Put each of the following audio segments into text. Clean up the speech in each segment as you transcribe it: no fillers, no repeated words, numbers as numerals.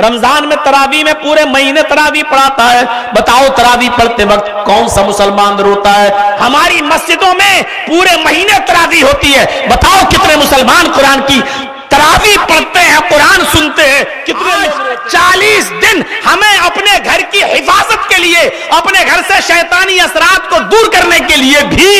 رمضان میں تراویح میں پورے مہینے تراویح پڑھاتا ہے. بتاؤ تراویح پڑھتے وقت کون سا مسلمان روتا ہے؟ ہماری مسجدوں میں پورے مہینے تراویح ہوتی ہے. بتاؤ کتنے مسلمان قرآن کی تراویح پڑھتے ہیں، قرآن سنتے ہیں؟ کتنے 40 دن ہمیں اپنے گھر کی حفاظت کے لیے، اپنے گھر سے شیطانی اثرات کو دور کرنے کے لیے بھی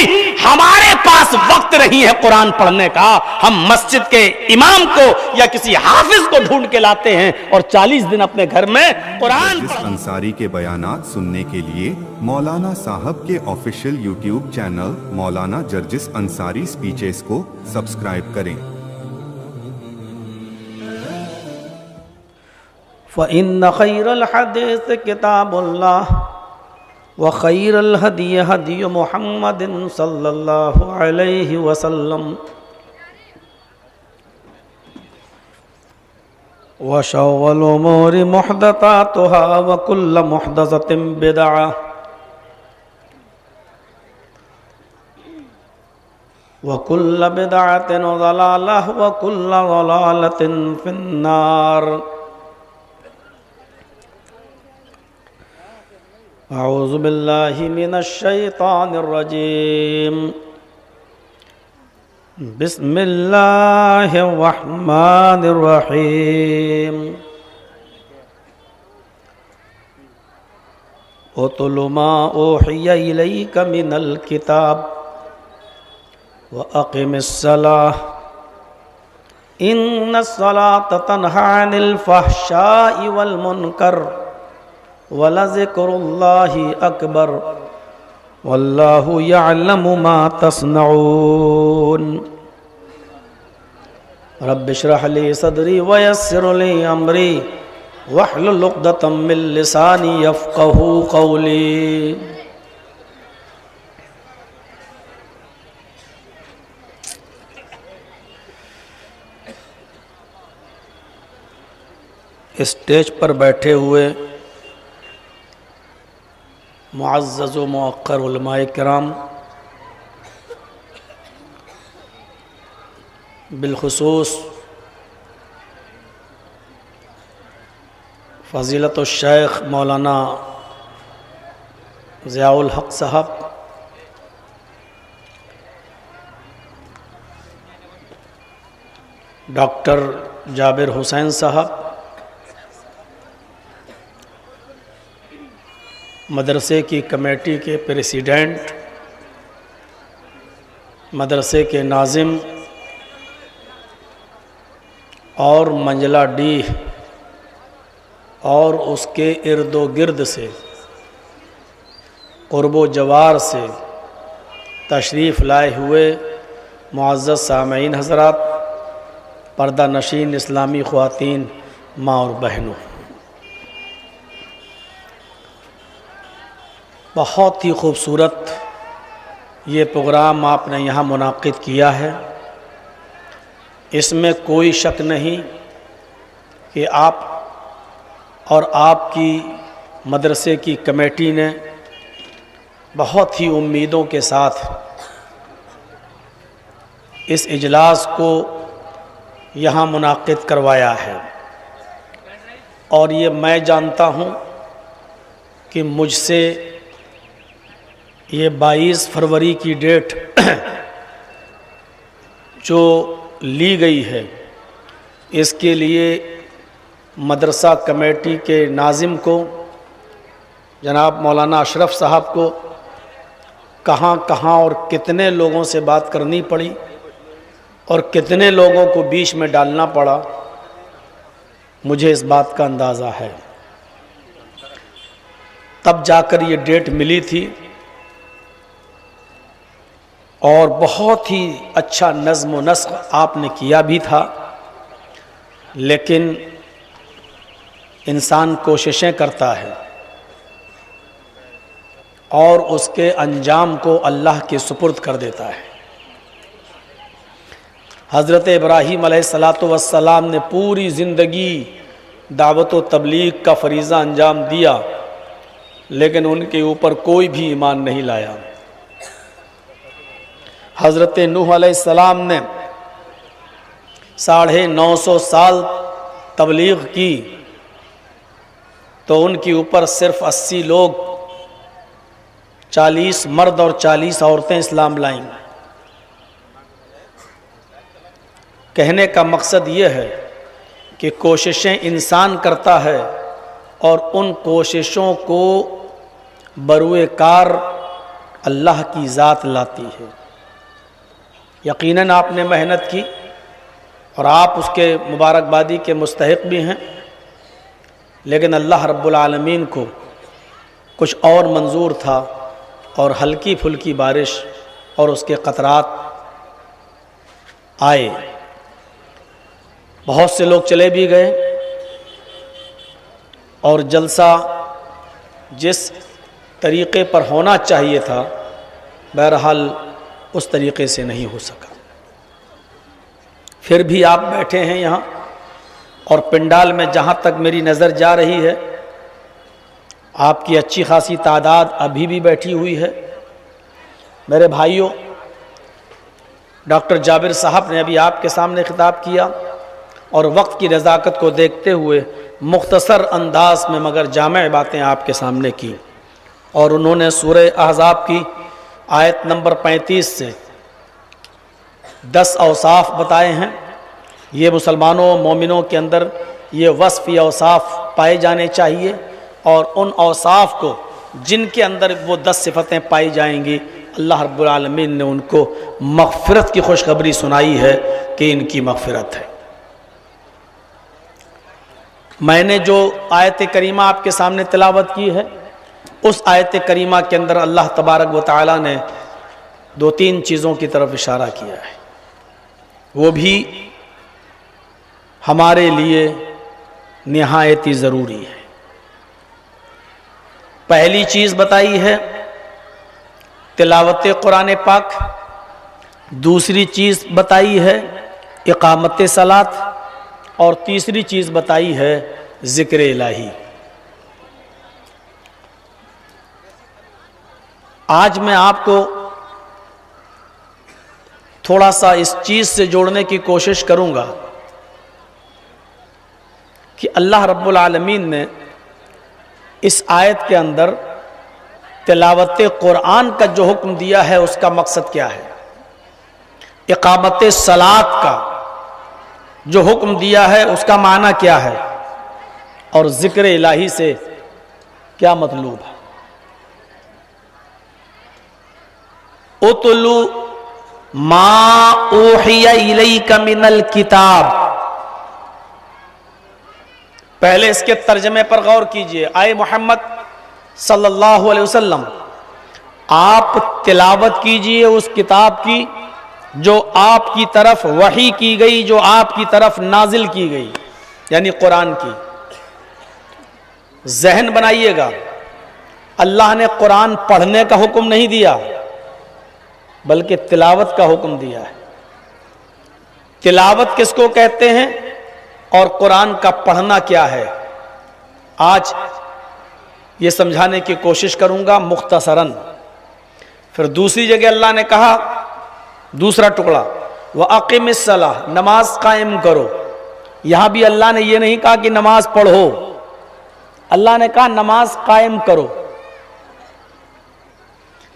ہمارے پاس وقت نہیں ہے قرآن پڑھنے کا. ہم مسجد کے امام کو یا کسی حافظ کو ڈھونڈ کے لاتے ہیں اور 40 دن اپنے گھر میں قرآن. جرجس انصاری کے بیانات سننے کے لیے مولانا صاحب کے آفیشیل یوٹیوب چینل مولانا جرجس انصاری سپیچز کو سبسکرائب کریں. فإن خير الحديث كتاب الله وخير الهدي هدي محمد صلى الله عليه وسلم وشر الأمور محدثاتها وكل محدثة بدعة وكل بدعة ضلالة وكل ضلالة في النار. اعوذ باللہ من الشیطان الرجیم. بسم اللہ الرحمن الرحیم. اتل ما اوحی الیک من الکتاب واقم الصلاۃ ان الصلاۃ تنہی عن الفحشاء والمنکر وَلَذِكْرُ اللَّهِ أَكْبَرُ وَاللَّهُ يَعْلَمُ مَا تَصْنَعُونَ. رب اشرح لي صدري ويسر لي أمري واحلل عقدة من لساني يفقهوا قولي. اسٹیج پر بیٹھے ہوئے معزز و موقر علماء کرام، بالخصوص فضیلت الشیخ مولانا ضیاء الحق صاحب، ڈاکٹر جابر حسین صاحب، مدرسے کی کمیٹی کے پریزیڈنٹ، مدرسے کے ناظم اور منجلہ ڈی اور اس کے ارد و گرد سے قرب و جوار سے تشریف لائے ہوئے معزز سامعین حضرات، پردہ نشین اسلامی خواتین، ماں اور بہنوں، بہت ہی خوبصورت یہ پروگرام آپ نے یہاں منعقد کیا ہے. اس میں کوئی شک نہیں کہ آپ اور آپ کی مدرسے کی کمیٹی نے بہت ہی امیدوں کے ساتھ اس اجلاس کو یہاں منعقد کروایا ہے، اور یہ میں جانتا ہوں کہ مجھ سے یہ 22 فروری کی ڈیٹ جو لی گئی ہے، اس کے لیے مدرسہ کمیٹی کے ناظم کو جناب مولانا اشرف صاحب کو کہاں کہاں اور کتنے لوگوں سے بات کرنی پڑی اور کتنے لوگوں کو بیچ میں ڈالنا پڑا، مجھے اس بات کا اندازہ ہے. تب جا کر یہ ڈیٹ ملی تھی، اور بہت ہی اچھا نظم و نسق آپ نے کیا بھی تھا، لیکن انسان کوششیں کرتا ہے اور اس کے انجام کو اللہ کے سپرد کر دیتا ہے. حضرت ابراہیم علیہ السلام نے پوری زندگی دعوت و تبلیغ کا فریضہ انجام دیا، لیکن ان کے اوپر کوئی بھی ایمان نہیں لایا. حضرت نوح علیہ السلام نے 950 سال تبلیغ کی، تو ان کے اوپر صرف 80 لوگ، 40 مرد اور 40 عورتیں اسلام لائیں۔ کہنے کا مقصد یہ ہے کہ کوششیں انسان کرتا ہے اور ان کوششوں کو بروئے کار اللہ کی ذات لاتی ہے۔ یقیناً آپ نے محنت کی اور آپ اس کے مبارکبادی کے مستحق بھی ہیں، لیکن اللہ رب العالمین کو کچھ اور منظور تھا، اور ہلکی پھلکی بارش اور اس کے قطرات آئے۔ بہت سے لوگ چلے بھی گئے اور جلسہ جس طریقے پر ہونا چاہیے تھا بہرحال اس طریقے سے نہیں ہو سکا۔ پھر بھی آپ بیٹھے ہیں یہاں، اور پنڈال میں جہاں تک میری نظر جا رہی ہے آپ کی اچھی خاصی تعداد ابھی بھی بیٹھی ہوئی ہے۔ میرے بھائیوں، ڈاکٹر جابر صاحب نے ابھی آپ کے سامنے خطاب کیا، اور وقت کی نزاکت کو دیکھتے ہوئے مختصر انداز میں مگر جامع باتیں آپ کے سامنے کی، اور انہوں نے سورہ احزاب کی آیت نمبر 35 سے 10 اوصاف بتائے ہیں۔ یہ مسلمانوں مومنوں کے اندر یہ وصف یا اوصاف پائے جانے چاہیے، اور ان اوصاف کو جن کے اندر وہ 10 صفتیں پائی جائیں گی، اللہ رب العالمین نے ان کو مغفرت کی خوشخبری سنائی ہے کہ ان کی مغفرت ہے۔ میں نے جو آیت کریمہ آپ کے سامنے تلاوت کی ہے، اس آیت کریمہ کے اندر اللہ تبارک و تعالی نے 2-3 چیزوں کی طرف اشارہ کیا ہے، وہ بھی ہمارے لیے نہایت ہی ضروری ہے۔ پہلی چیز بتائی ہے تلاوت قرآن پاک، دوسری چیز بتائی ہے اقامت صلاۃ، اور تیسری چیز بتائی ہے ذکر الہی۔ آج میں آپ کو تھوڑا سا اس چیز سے جوڑنے کی کوشش کروں گا کہ اللہ رب العالمین نے اس آیت کے اندر تلاوت قرآن کا جو حکم دیا ہے اس کا مقصد کیا ہے، اقامت صلاۃ کا جو حکم دیا ہے اس کا معنی کیا ہے، اور ذکر الہی سے کیا مطلوب ہے۔ اتلو ما اوحی الیک من الکتاب، پہلے اس کے ترجمے پر غور کیجئے۔ آئے محمد صلی اللہ علیہ وسلم، آپ تلاوت کیجئے اس کتاب کی جو آپ کی طرف وحی کی گئی، جو آپ کی طرف نازل کی گئی، یعنی قرآن کی۔ ذہن بنائیے گا، اللہ نے قرآن پڑھنے کا حکم نہیں دیا بلکہ تلاوت کا حکم دیا ہے۔ تلاوت کس کو کہتے ہیں اور قرآن کا پڑھنا کیا ہے، آج یہ سمجھانے کی کوشش کروں گا مختصراً۔ پھر دوسری جگہ اللہ نے کہا، دوسرا ٹکڑا، وَأَقِمِ الصَّلَاةَ، نماز قائم کرو۔ یہاں بھی اللہ نے یہ نہیں کہا کہ نماز پڑھو، اللہ نے کہا نماز قائم کرو۔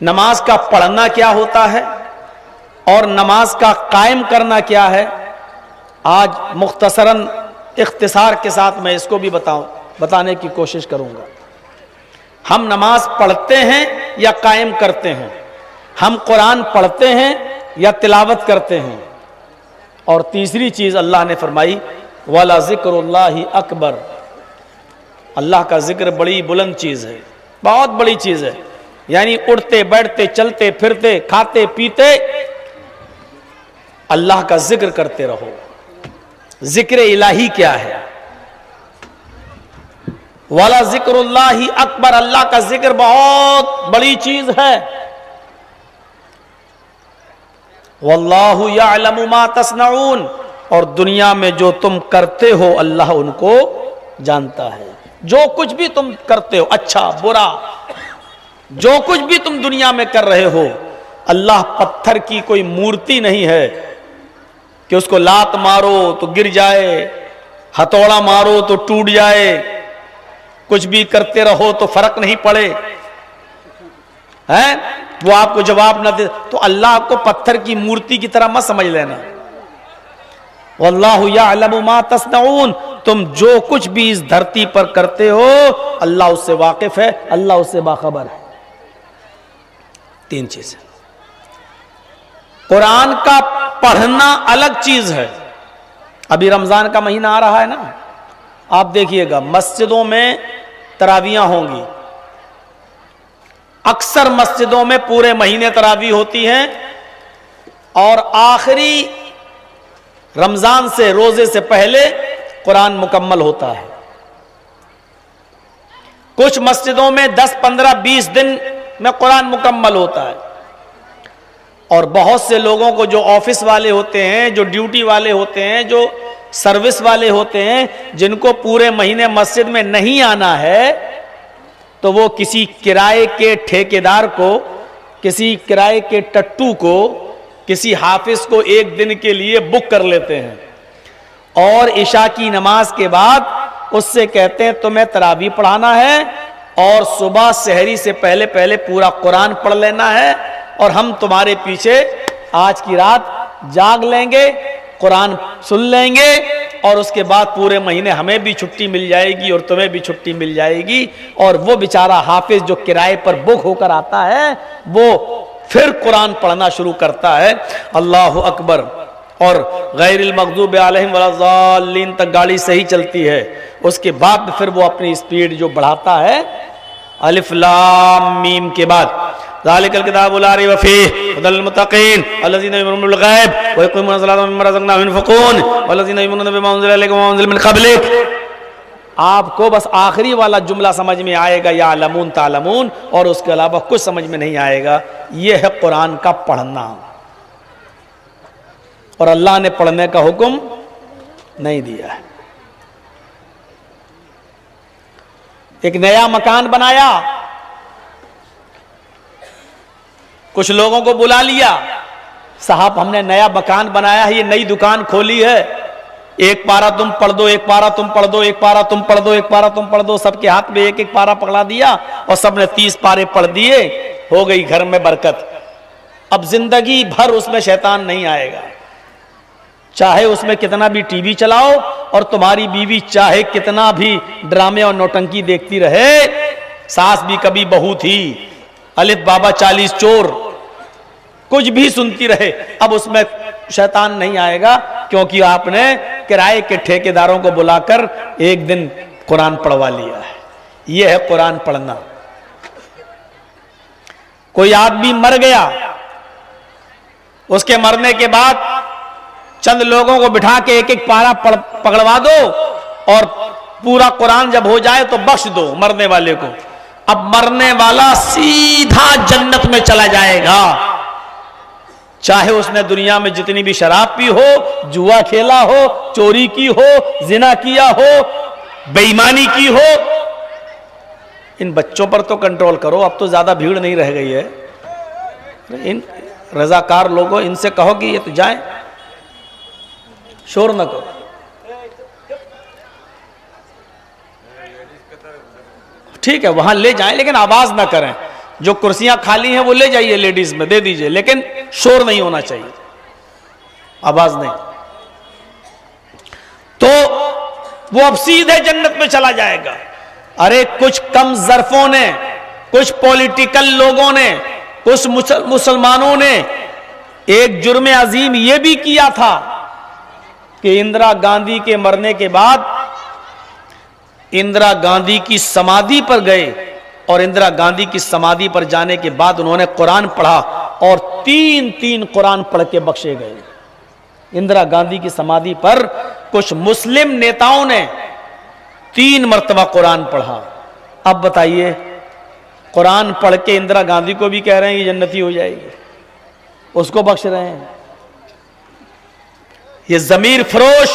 نماز کا پڑھنا کیا ہوتا ہے اور نماز کا قائم کرنا کیا ہے، آج مختصراً اختصار کے ساتھ میں اس کو بھی بتانے کی کوشش کروں گا۔ ہم نماز پڑھتے ہیں یا قائم کرتے ہیں، ہم قرآن پڑھتے ہیں یا تلاوت کرتے ہیں، اور تیسری چیز اللہ نے فرمائی وَلَا ذِكْرُ اللَّهِ اکبر، اللہ کا ذکر بڑی بلند چیز ہے، بہت بڑی چیز ہے، یعنی اٹھتے بیٹھتے چلتے پھرتے کھاتے پیتے اللہ کا ذکر کرتے رہو۔ ذکر الہی کیا ہے؟ وَلَا ذِكْرُ اللَّهِ اکبر، اللہ کا ذکر بہت بڑی چیز ہے۔ وَاللَّهُ يَعْلَمُ مَا تَصْنَعُونَ، اور دنیا میں جو تم کرتے ہو اللہ ان کو جانتا ہے۔ جو کچھ بھی تم کرتے ہو، اچھا برا، جو کچھ بھی تم دنیا میں کر رہے ہو، اللہ پتھر کی کوئی مورتی نہیں ہے کہ اس کو لات مارو تو گر جائے، ہتھوڑا مارو تو ٹوٹ جائے، کچھ بھی کرتے رہو تو فرق نہیں پڑے ہیں، وہ آپ کو جواب نہ دے تو اللہ کو پتھر کی مورتی کی طرح مت سمجھ لینا. واللہ یعلم ما تصنعون، تم جو کچھ بھی اس دھرتی پر کرتے ہو اللہ اس سے واقف ہے، اللہ اس سے باخبر ہے. 3 چیزیں. قرآن کا پڑھنا الگ چیز ہے. ابھی رمضان کا مہینہ آ رہا ہے نا، آپ دیکھیے گا مسجدوں میں تراویحیں ہوں گی. اکثر مسجدوں میں پورے مہینے تراویح ہوتی ہیں اور آخری رمضان سے، روزے سے پہلے قرآن مکمل ہوتا ہے. کچھ مسجدوں میں 10 15 20 دن میں قرآن مکمل ہوتا ہے. اور بہت سے لوگوں کو جو آفس والے ہوتے ہیں، جو ڈیوٹی والے ہوتے ہیں، جو سروس والے ہوتے ہیں، جن کو پورے مہینے مسجد میں نہیں آنا ہے تو وہ کسی کرائے کے ٹھیکیدار کو، کسی کرائے کے ٹٹو کو، کسی حافظ کو ایک دن کے لیے بک کر لیتے ہیں اور عشاء کی نماز کے بعد اس سے کہتے ہیں تمہیں تراویح پڑھانا ہے اور صبح سحری سے پہلے پہلے پورا قرآن پڑھ لینا ہے اور ہم تمہارے پیچھے آج کی رات جاگ لیں گے، قرآن سن لیں گے اور اس کے بعد پورے مہینے ہمیں بھی چھٹی مل جائے گی اور تمہیں بھی چھٹی مل جائے گی. اور وہ بیچارہ حافظ جو کرائے پر بک ہو کر آتا ہے وہ پھر قرآن پڑھنا شروع کرتا ہے. اللہ اکبر. اور غیر المغضوب علیہم ولا الضالین تک گاڑی صحیح چلتی ہے، اس کے بعد پھر وہ اپنی سپیڈ جو بڑھاتا ہے الف لام میم کے بعد ذالک الکتاب لا ریب فیہ ھدی للمتقین الذین یؤمنون بالغیب ویقیمون الصلاۃ ومما رزقناہم ینفقون والذین یؤمنون بما انزل الیک وما انزل من قبلک. آپ کو بس آخری والا جملہ سمجھ میں آئے گا یعلمون تعلمون، اور اس کے علاوہ کچھ سمجھ میں نہیں آئے گا. یہ ہے قرآن کا پڑھنا. اور اللہ نے پڑھنے کا حکم نہیں دیا ہے. ایک نیا مکان بنایا، کچھ لوگوں کو بلا لیا، صاحب ہم نے نیا مکان بنایا ہے، یہ نئی دکان کھولی ہے، ایک پارہ تم پڑھ دو، ایک پارہ تم پڑھ دو، ایک پارہ تم پڑھ دو، ایک پارہ تم پڑھ دو. سب کے ہاتھ میں ایک ایک پارہ پکڑا دیا اور سب نے 30 پارے پڑھ دیے. ہو گئی گھر میں برکت. اب زندگی بھر اس میں شیطان نہیں آئے گا. چاہے اس میں کتنا بھی ٹی وی چلاؤ اور تمہاری بیوی چاہے کتنا بھی ڈرامے اور نوٹنکی دیکھتی رہے، ساس بھی کبھی بہو تھی، الف بابا 40 چور، کچھ بھی سنتی رہے، اب اس میں شیطان نہیں آئے گا کیونکہ آپ نے کرائے کے ٹھیکیداروں کو بلا کر ایک دن قرآن پڑھوا لیا ہے. یہ ہے قرآن پڑھنا. کوئی آدمی مر گیا، اس کے مرنے کے بعد چند لوگوں کو بٹھا کے ایک ایک پارہ پکڑوا دو اور پورا قرآن جب ہو جائے تو بخش دو مرنے والے کو. اب مرنے والا سیدھا جنت میں چلا جائے گا، چاہے اس نے دنیا میں جتنی بھی شراب پی ہو، جوا کھیلا ہو، چوری کی ہو، زنا کیا ہو، بے ایمانی کی ہو. ان بچوں پر تو کنٹرول کرو، اب تو زیادہ بھیڑ نہیں رہ گئی ہے. ان رضاکار لوگوں ان سے کہو کہ یہ تو جائیں، شور نہ کرو. ٹھیک ہے وہاں لے جائیں لیکن آواز نہ کریں. جو کرسیاں خالی ہیں وہ لے جائیے، لیڈیز میں دے دیجئے، لیکن شور نہیں ہونا چاہیے، آواز نہیں. تو وہ اب سیدھے جنت میں چلا جائے گا. ارے کچھ کم ظرفوں نے، کچھ پولیٹیکل لوگوں نے، کچھ مسلمانوں نے ایک جرم عظیم یہ بھی کیا تھا کہ اندرا گاندھی کے مرنے کے بعد اندرا گاندھی کی سمادھی پر گئے اور اندرا گاندھی کی سمادھی پر جانے کے بعد انہوں نے قرآن پڑھا اور 3 قرآن پڑھ کے بخشے گئے. اندرا گاندھی کی سمادھی پر کچھ مسلم نیتاؤں نے 3 مرتبہ قرآن پڑھا. اب بتائیے قرآن پڑھ کے اندرا گاندھی کو بھی کہہ رہے ہیں یہ جنتی ہو جائے گی، اس کو بخش رہے ہیں. یہ ضمیر فروش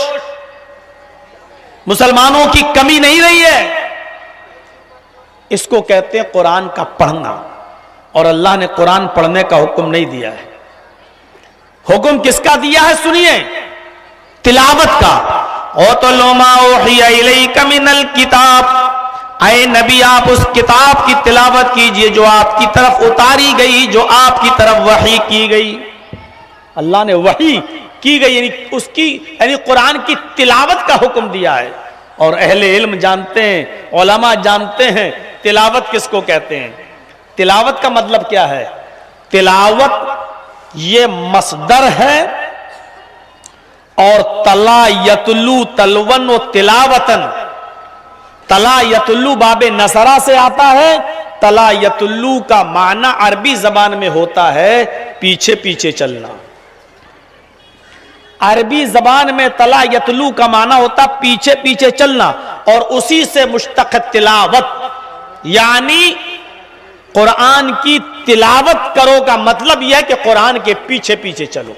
مسلمانوں کی کمی نہیں رہی ہے. اس کو کہتے ہیں قرآن کا پڑھنا. اور اللہ نے قرآن پڑھنے کا حکم نہیں دیا ہے. حکم کس کا دیا ہے سنیے، تلاوت کا. وَاتْلُ مَا أُوحِيَ إِلَيْكَ مِنَ الْكِتَابِ اے نبی آپ اس کتاب کی تلاوت کیجئے جو آپ کی طرف اتاری گئی، جو آپ کی طرف وحی کی گئی. اللہ نے وحی کی گئی یعنی قرآن کی تلاوت کا حکم دیا ہے. اور اہل علم جانتے ہیں، علماء جانتے ہیں تلاوت کس کو کہتے ہیں. تلاوت کا مطلب کیا ہے؟ تلاوت یہ مصدر ہے، اور تلا یتلو تلون و تلاوتن. تلا یتلو باب نصرہ سے آتا ہے. تلا یتلو کا معنی عربی زبان میں ہوتا ہے پیچھے پیچھے چلنا. عربی زبان میں تلا یتلو کا معنی ہوتا پیچھے پیچھے چلنا، اور اسی سے مشتق تلاوت یعنی قرآن کی تلاوت کرو کا مطلب یہ ہے کہ قرآن کے پیچھے پیچھے چلو.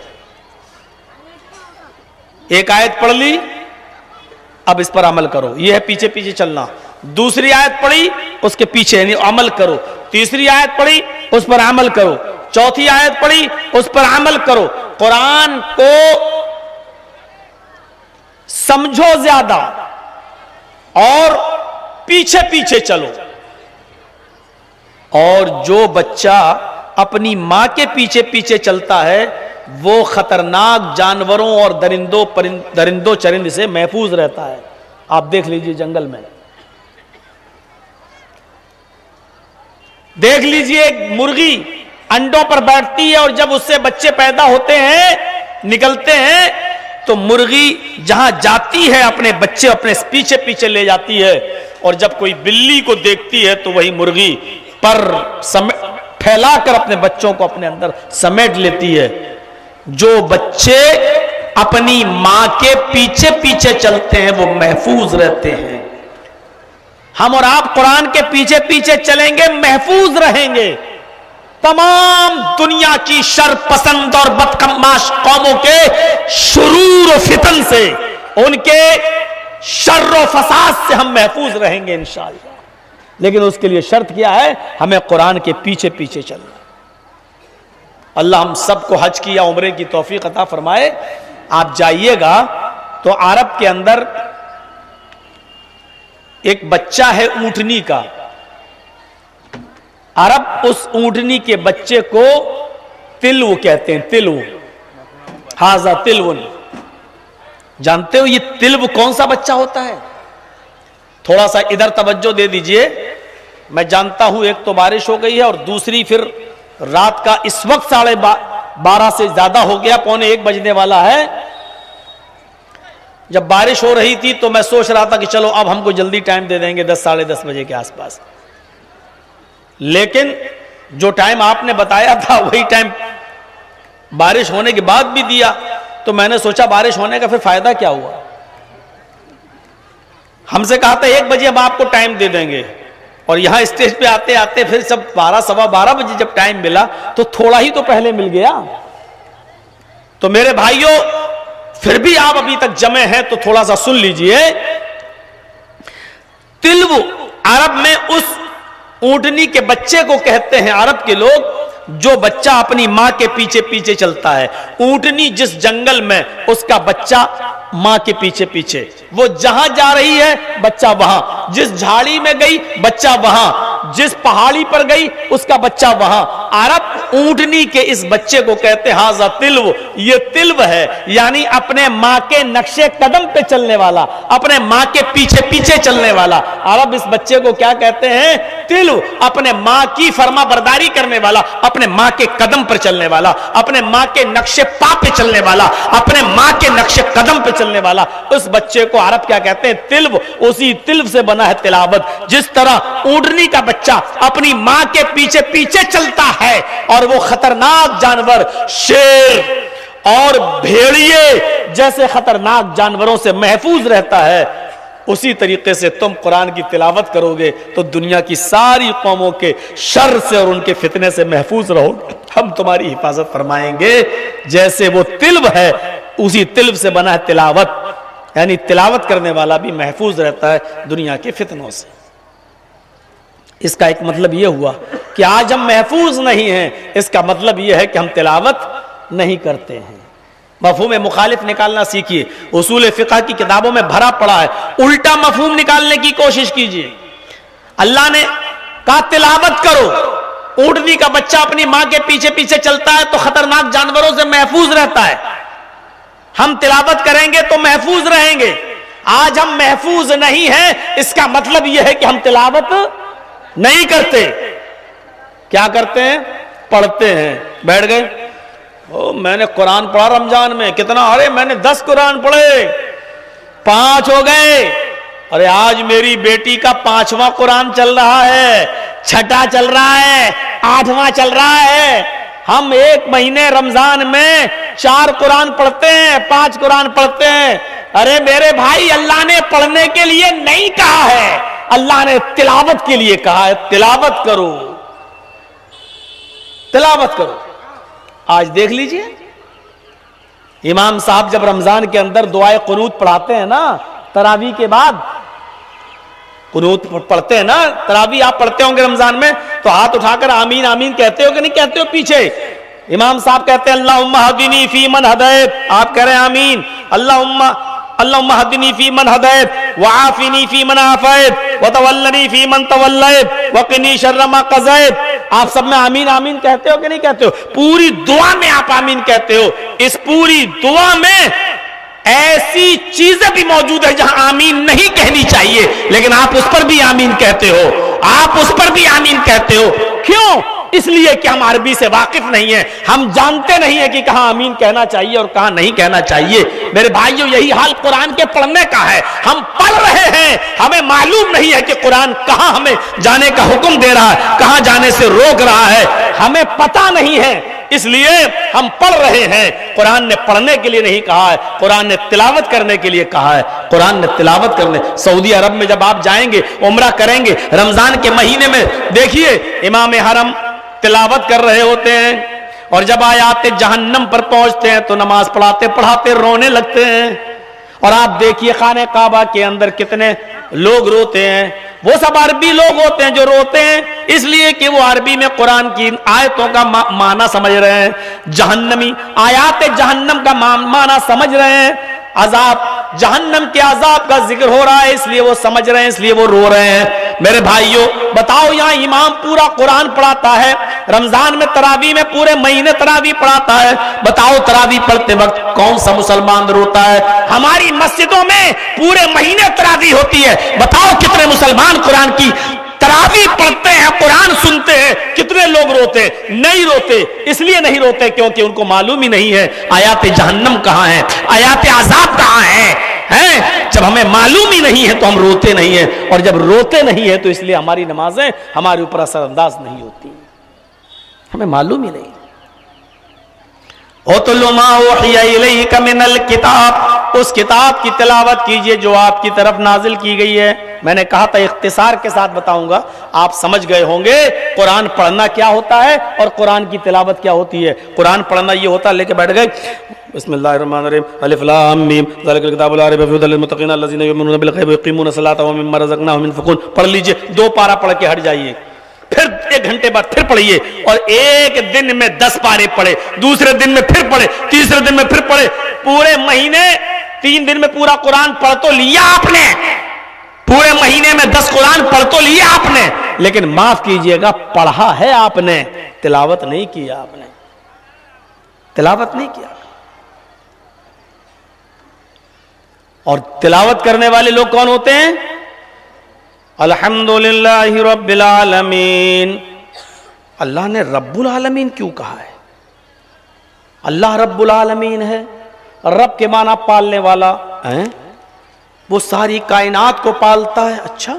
ایک آیت پڑھ لی، اب اس پر عمل کرو، یہ ہے پیچھے پیچھے چلنا. دوسری آیت پڑھی، اس کے پیچھے یعنی عمل کرو. تیسری آیت پڑھی، اس پر عمل کرو. چوتھی آیت پڑھی، اس پر عمل کرو. قرآن کو سمجھو زیادہ اور پیچھے پیچھے چلو. اور جو بچہ اپنی ماں کے پیچھے پیچھے چلتا ہے وہ خطرناک جانوروں اور درندوں چرند سے محفوظ رہتا ہے. آپ دیکھ لیجئے جنگل میں، دیکھ لیجئے مرغی انڈوں پر بیٹھتی ہے، اور جب اس سے بچے پیدا ہوتے ہیں نکلتے ہیں تو مرغی جہاں جاتی ہے اپنے بچے اپنے پیچھے پیچھے لے جاتی ہے. اور جب کوئی بلی کو دیکھتی ہے تو وہی مرغی پر پھیلا کر اپنے بچوں کو اپنے اندر سمیٹ لیتی ہے. جو بچے اپنی ماں کے پیچھے پیچھے چلتے ہیں وہ محفوظ رہتے ہیں. ہم اور آپ قرآن کے پیچھے پیچھے چلیں گے، محفوظ رہیں گے. تمام دنیا کی شر پسند اور بدکماش قوموں کے شرور و فتن سے، ان کے شر و فساد سے ہم محفوظ رہیں گے انشاءاللہ. لیکن اس کے لیے شرط کیا ہے؟ ہمیں قرآن کے پیچھے پیچھے چلنا. اللہ ہم سب کو حج کی یا عمرے کی توفیق عطا فرمائے. آپ جائیے گا تو عرب کے اندر ایک بچہ ہے اونٹنی کا. عرب اس اونٹنی کے بچے کو تلو کہتے ہیں. تلو، ہاذا تلون. جانتے ہو یہ تلو کون سا بچہ ہوتا ہے؟ تھوڑا سا ادھر توجہ دے دیجئے. میں جانتا ہوں ایک تو بارش ہو گئی ہے، اور دوسری پھر رات کا اس وقت 12:30 سے زیادہ ہو گیا، 1:45 بجنے والا ہے. جب بارش ہو رہی تھی تو میں سوچ رہا تھا کہ چلو اب ہم کو جلدی ٹائم دے دیں گے 10 ساڑھے 10 بجے کے آس پاس. لیکن جو ٹائم آپ نے بتایا تھا وہی ٹائم بارش ہونے کے بعد بھی دیا. تو میں نے سوچا بارش ہونے کا پھر فائدہ کیا ہوا. ہم سے کہا تھا 1 بجے ہم آپ کو ٹائم دے دیں گے، اور یہاں اسٹیج پہ آتے آتے پھر سب 12 سوا 12 بجے جب ٹائم ملا تو تھوڑا ہی تو پہلے مل گیا. تو میرے بھائیوں پھر بھی آپ ابھی تک جمع ہیں تو تھوڑا سا سن لیجئے. تلو عرب میں اس اونٹنی کے بچے کو کہتے ہیں عرب کے لوگ جو بچہ اپنی ماں کے پیچھے پیچھے چلتا ہے. اونٹنی جس جنگل میں، اس کا بچہ ماں کے پیچھے پیچھے. وہ جہاں جا رہی ہے بچہ وہاں، جس جھاڑی میں گئی بچہ وہاں، جس پہاڑی پر گئی اس کا بچہ وہاں. عرب اونٹنی کے اس بچے کو کہتے ہیں ہاذا تلو. یہ تلو ہے یعنی اپنے ماں کے نقشے قدم پہ چلنے والا، اپنے ماں کے پیچھے پیچھے چلنے والا. عرب اس بچے کو کیا کہتے ہیں؟ تلو. اپنے ماں کی فرما برداری کرنے والا، اپنے ماں کے قدم پر چلنے والا، اپنے ماں کے نقشے پا پہ چلنے والا، اپنے ماں کے نقشے قدم پہ چلنے والا. اس بچے کو عرب کیا کہتے ہیں؟ تلو. اسی تلو سے بنا ہے تلاوت. جس طرح اونٹنی کا بچہ اپنی ماں کے پیچھے پیچھے چلتا ہے اور وہ خطرناک جانور شیر اور بھیڑیے جیسے خطرناک جانوروں سے محفوظ رہتا ہے، اسی طریقے سے تم قرآن کی تلاوت کرو گے تو دنیا کی ساری قوموں کے شر سے اور ان کے فتنے سے محفوظ رہو گے. ہم تمہاری حفاظت فرمائیں گے. جیسے وہ تلو ہے اسی تلو سے بنا ہے تلاوت، یعنی تلاوت کرنے والا بھی محفوظ رہتا ہے دنیا کے فتنوں سے. اس کا ایک مطلب یہ ہوا کہ آج ہم محفوظ نہیں ہیں، اس کا مطلب یہ ہے کہ ہم تلاوت نہیں کرتے ہیں. مفہوم مخالف نکالنا سیکھیے. اصول فقہ کی کتابوں میں بھرا پڑا ہے. الٹا مفہوم نکالنے کی کوشش کیجیے. اللہ نے کہا تلاوت کرو. اونٹنی کا بچہ اپنی ماں کے پیچھے پیچھے چلتا ہے تو خطرناک جانوروں سے محفوظ رہتا ہے. ہم تلاوت کریں گے تو محفوظ رہیں گے. آج ہم محفوظ نہیں ہیں، اس کا مطلب یہ ہے کہ ہم تلاوت نہیں کرتے. کیا کرتے ہیں؟ پڑھتے ہیں. بیٹھ گئے، میں نے قرآن پڑھا رمضان میں. کتنا؟ ارے میں نے 10 قرآن پڑھے، 5 ہو گئے. ارے آج میری بیٹی کا 5واں قرآن چل رہا ہے، 6واں چل رہا ہے، 8واں چل رہا ہے. ہم ایک مہینے رمضان میں 4 قرآن پڑھتے ہیں، 5 قرآن پڑھتے ہیں. ارے میرے بھائی، اللہ نے پڑھنے کے لیے نہیں کہا ہے، اللہ نے تلاوت کے لیے کہا ہے. تلاوت کرو، تلاوت کرو. آج دیکھ لیجئے، امام صاحب جب رمضان کے اندر دعائے قنوت پڑھاتے ہیں نا، تراویح کے بعد قنوت پڑھتے ہیں نا، تراویح آپ پڑھتے ہوں گے رمضان میں، تو ہاتھ اٹھا کر آمین آمین کہتے ہو کہ نہیں کہتے ہو؟ پیچھے امام صاحب کہتے ہیں اللہم اہدنی فی من ہدیت، آپ کہہ رہے ہیں آمین. اللہم اہدنی فی من ہدیت وعافنی فی من عافیت وتولنی فی من تولیت وقنی شر ما قضیت. آپ سب میں آمین آمین کہتے ہو کہ نہیں کہتے ہو؟ پوری دعا میں آپ آمین کہتے ہو. اس پوری دعا میں ایسی چیزیں بھی موجود ہیں جہاں آمین نہیں کہنی چاہیے، لیکن آپ اس پر بھی آمین کہتے ہو. آپ اس پر بھی آمین کہتے ہو. کیوں؟ اس لیے کہ ہم عربی سے واقف نہیں ہیں، ہم جانتے نہیں ہیں کہ کہاں آمین کہنا چاہیے اور کہاں نہیں کہنا چاہیے. میرے بھائیوں، یہی حال قرآن کے پڑھنے کا ہے. ہم پڑھ رہے ہیں، ہمیں معلوم نہیں ہے کہ قرآن کہاں ہمیں جانے کا حکم دے رہا ہے، کہاں جانے سے روک رہا ہے، ہمیں پتہ نہیں ہے. اس لیے ہم پڑھ رہے ہیں. قرآن نے پڑھنے کے لیے نہیں کہا ہے، قرآن نے تلاوت کرنے کے لیے کہا ہے. قرآن نے تلاوت کرنے. سعودی عرب میں جب آپ جائیں گے، عمرہ کریں گے رمضان کے مہینے میں، دیکھیے امام حرم تلاوت کر رہے ہوتے ہیں، اور جب آیات جہنم پر پہنچتے ہیں تو نماز پڑھاتے پڑھاتے رونے لگتے ہیں. اور آپ دیکھیے خانہ کعبہ کے اندر کتنے لوگ روتے ہیں. وہ سب عربی لوگ ہوتے ہیں جو روتے ہیں، اس لیے کہ وہ عربی میں قرآن کی آیتوں کا معنی سمجھ رہے ہیں. جہنمی آیات جہنم کا معنی سمجھ رہے ہیں. عذاب جہنم کے عذاب کا ذکر ہو رہا ہے، اس لیے وہ سمجھ رہے ہیں، اس لیے وہ رو رہے ہیں. میرے بھائیوں بتاؤ، یہاں امام پورا قرآن پڑھاتا ہے، رمضان میں تراویح میں پورے مہینے تراویح پڑھاتا ہے. بتاؤ تراویح پڑھتے وقت کون سا مسلمان روتا ہے؟ ہماری مسجدوں میں پورے مہینے تراویح ہوتی ہے. بتاؤ کتنے مسلمان قرآن کی تراویح پڑھتے ہیں، قرآن سنتے ہیں، کتنے لوگ روتے؟ نہیں روتے. اس لیے نہیں روتے کیونکہ ان کو معلوم ہی نہیں ہے آیات جہنم کہاں ہیں، آیات عذاب کہاں ہیں. جب ہمیں معلوم ہی نہیں ہے تو ہم روتے نہیں ہیں، اور جب روتے نہیں ہیں تو اس لیے ہماری نمازیں ہمارے اوپر اثر انداز نہیں ہوتی. ہمیں معلوم ہی نہیں. اُتْلُ مَا أُوحِيَ إِلَيْكَ مِنَ الْكِتَابِ، اس کتاب کی تلاوت کیجئے جو آپ کی طرف نازل کی گئی ہے. میں نے کہا تھا اختصار کے ساتھ بتاؤں گا، آپ سمجھ گئے ہوں گے قرآن پڑھنا کیا ہوتا ہے اور قرآن کی تلاوت کیا ہوتی ہے. قرآن پڑھنا یہ ہوتا ہے، لے کے بیٹھ گئے بسم اللہ الرحمن الرحیم الف لام میم ذالک الکتاب لا ریب فیہ ھدی للمتقین الذین یؤمنون بالغیب ویقیمون الصلاۃ ومما رزقناہم ينفقون. پڑھ لیجئے، 2 پارہ پڑھ کے ہٹ جائیے، پھر 1 گھنٹے بعد پھر پڑھیے، اور ایک دن میں 10 پارے پڑھے، دوسرے دن میں پھر پڑھے، تیسرے دن میں پھر پڑھے. پورے مہینے 3 دن میں پورا قرآن پڑھ تو لیا آپ نے، پورے مہینے میں 10 قرآن پڑھ تو لیا آپ نے، لیکن معاف کیجئے گا پڑھا ہے آپ نے، تلاوت نہیں کیا آپ نے، تلاوت نہیں کیا. اور تلاوت کرنے والے لوگ کون ہوتے ہیں؟ الحمدللہ رب العالمین. اللہ نے رب العالمین کیوں کہا ہے؟ اللہ رب العالمین ہے. رب کے معنی پالنے والا ہے، وہ ساری کائنات کو پالتا ہے. اچھا،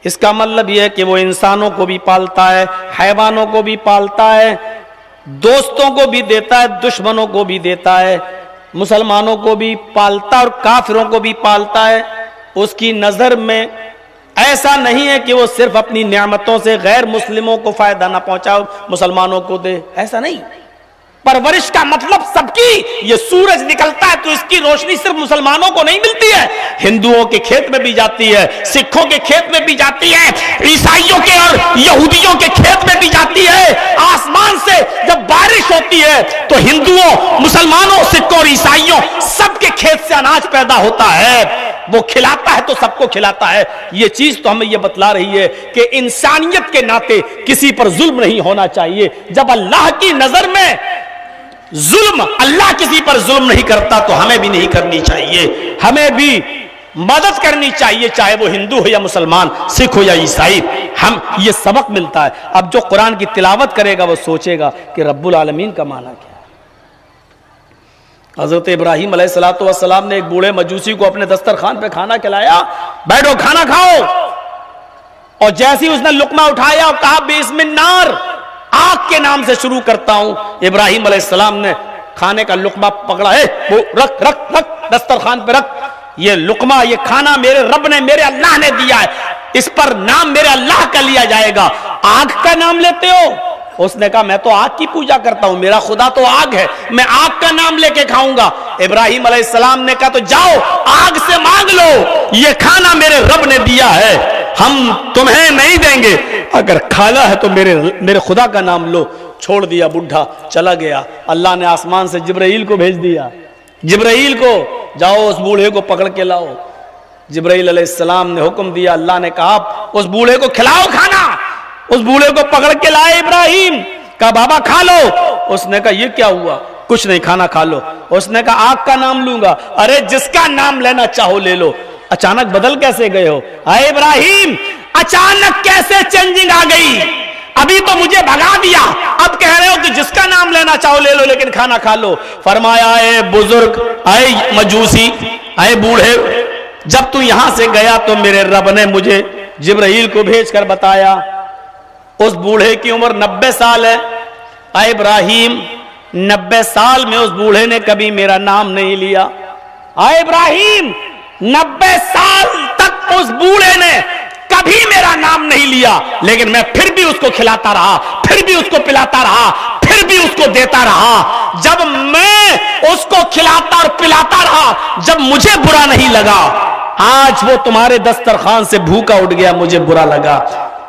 اس کا مطلب یہ ہے کہ وہ انسانوں کو بھی پالتا ہے، حیوانوں کو بھی پالتا ہے، دوستوں کو بھی دیتا ہے، دشمنوں کو بھی دیتا ہے، مسلمانوں کو بھی پالتا اور کافروں کو بھی پالتا ہے. اس کی نظر میں ایسا نہیں ہے کہ وہ صرف اپنی نعمتوں سے غیر مسلموں کو فائدہ نہ پہنچاؤ، مسلمانوں کو دے، ایسا نہیں. پرورش کا مطلب سب کی. یہ سورج نکلتا ہے تو اس کی روشنی صرف مسلمانوں کو نہیں ملتی ہے، ہندوؤں کے کھیت میں بھی جاتی ہے، سکھوں کے کھیت میں بھی جاتی ہے، عیسائیوں کے اور یہودیوں کے کھیت میں بھی جاتی ہے. آسمان سے جب بارش ہوتی ہے تو ہندوؤں، مسلمانوں، سکھوں اور عیسائیوں سب کے کھیت سے اناج پیدا ہوتا ہے. وہ کھلاتا ہے تو سب کو کھلاتا ہے. یہ چیز تو ہمیں یہ بتلا رہی ہے کہ انسانیت کے ناطے کسی پر ظلم نہیں ہونا چاہیے. جب اللہ کی نظر میں ظلم، اللہ کسی پر ظلم نہیں کرتا تو ہمیں بھی نہیں کرنی چاہیے. ہمیں بھی مدد کرنی چاہیے، چاہے وہ ہندو ہو یا مسلمان، سکھ ہو یا عیسائی. ہم یہ سبق ملتا ہے. اب جو قرآن کی تلاوت کرے گا وہ سوچے گا کہ رب العالمین کا معنی کیا ہے. حضرت ابراہیم علیہ الصلوۃ والسلام نے ایک بوڑھے مجوسی کو اپنے دسترخوان پہ کھانا کھلایا. بیٹھو کھانا کھاؤ. اور جیسے ہی اس نے لقمہ اٹھایا اور کہا بسم النار، آگ کے نام سے شروع کرتا ہوں. ابراہیم علیہ السلام نے کھانے کا لقمہ پکڑا. وہ رکھ رکھ رکھ دسترخوان پہ رکھ. یہ لقمہ، یہ کھانا میرے رب نے، میرے اللہ نے دیا ہے، اس پر نام میرے اللہ کا لیا جائے گا. آگ کا نام لیتے ہو؟ اس نے کہا میں تو آگ کی پوجا کرتا ہوں، میرا خدا تو آگ ہے، میں آگ کا نام لے کے کھاؤں گا. ابراہیم علیہ السلام نے کہا تو جاؤ آگ سے مانگ لو، یہ کھانا میرے رب نے دیا ہے، ہم تمہیں نہیں دیں گے. اگر کھانا ہے تو میرے خدا کا نام لو. چھوڑ دیا. بڈھا چلا گیا. اللہ نے آسمان سے جبرائیل کو بھیج دیا. جبرائیل کو جاؤ اس بوڑھے کو پکڑ کے لاؤ. جبرائیل علیہ السلام نے حکم دیا. اللہ نے کہا اس بوڑھے کو کھلاؤ کھانا. اس بوڑھے کو پکڑ کے لائے ابراہیم. کہا بابا کھا لو. اس نے کہا یہ کیا ہوا؟ کچھ نہیں، کھانا کھا لو. اس نے کہا آگ کا نام لوں گا. ارے جس کا نام لینا چاہو لے لو. اچانک بدل کیسے گئے ہو؟ اے ابراہیم اچانک کیسے چینجنگ آ گئی؟ ابھی تو مجھے بھگا دیا، اب کہہ رہے ہو کہ جس کا نام لینا چاہو لے لو لیکن کھانا کھا لو. فرمایا اے بزرگ، اے مجوسی، اے بوڑھے، جب تو یہاں سے گیا تو میرے رب نے مجھے جبرائیل کو بھیج کر بتایا اس بوڑھے کی عمر 90 سال ہے. اے ابراہیم 90 سال میں اس بوڑھے نے کبھی میرا نام نہیں لیا. اے ابراہیم 90 سال تک اس بوڑھے نے کبھی میرا نام نہیں لیا، لیکن میں پھر بھی اس کو کھلاتا رہا، پھر بھی اس کو پلاتا رہا، پھر بھی اس کو دیتا رہا. جب میں اس کو کھلاتا اور پلاتا رہا، جب مجھے برا نہیں لگا، آج وہ تمہارے دسترخوان سے بھوکا اٹھ گیا، مجھے برا لگا.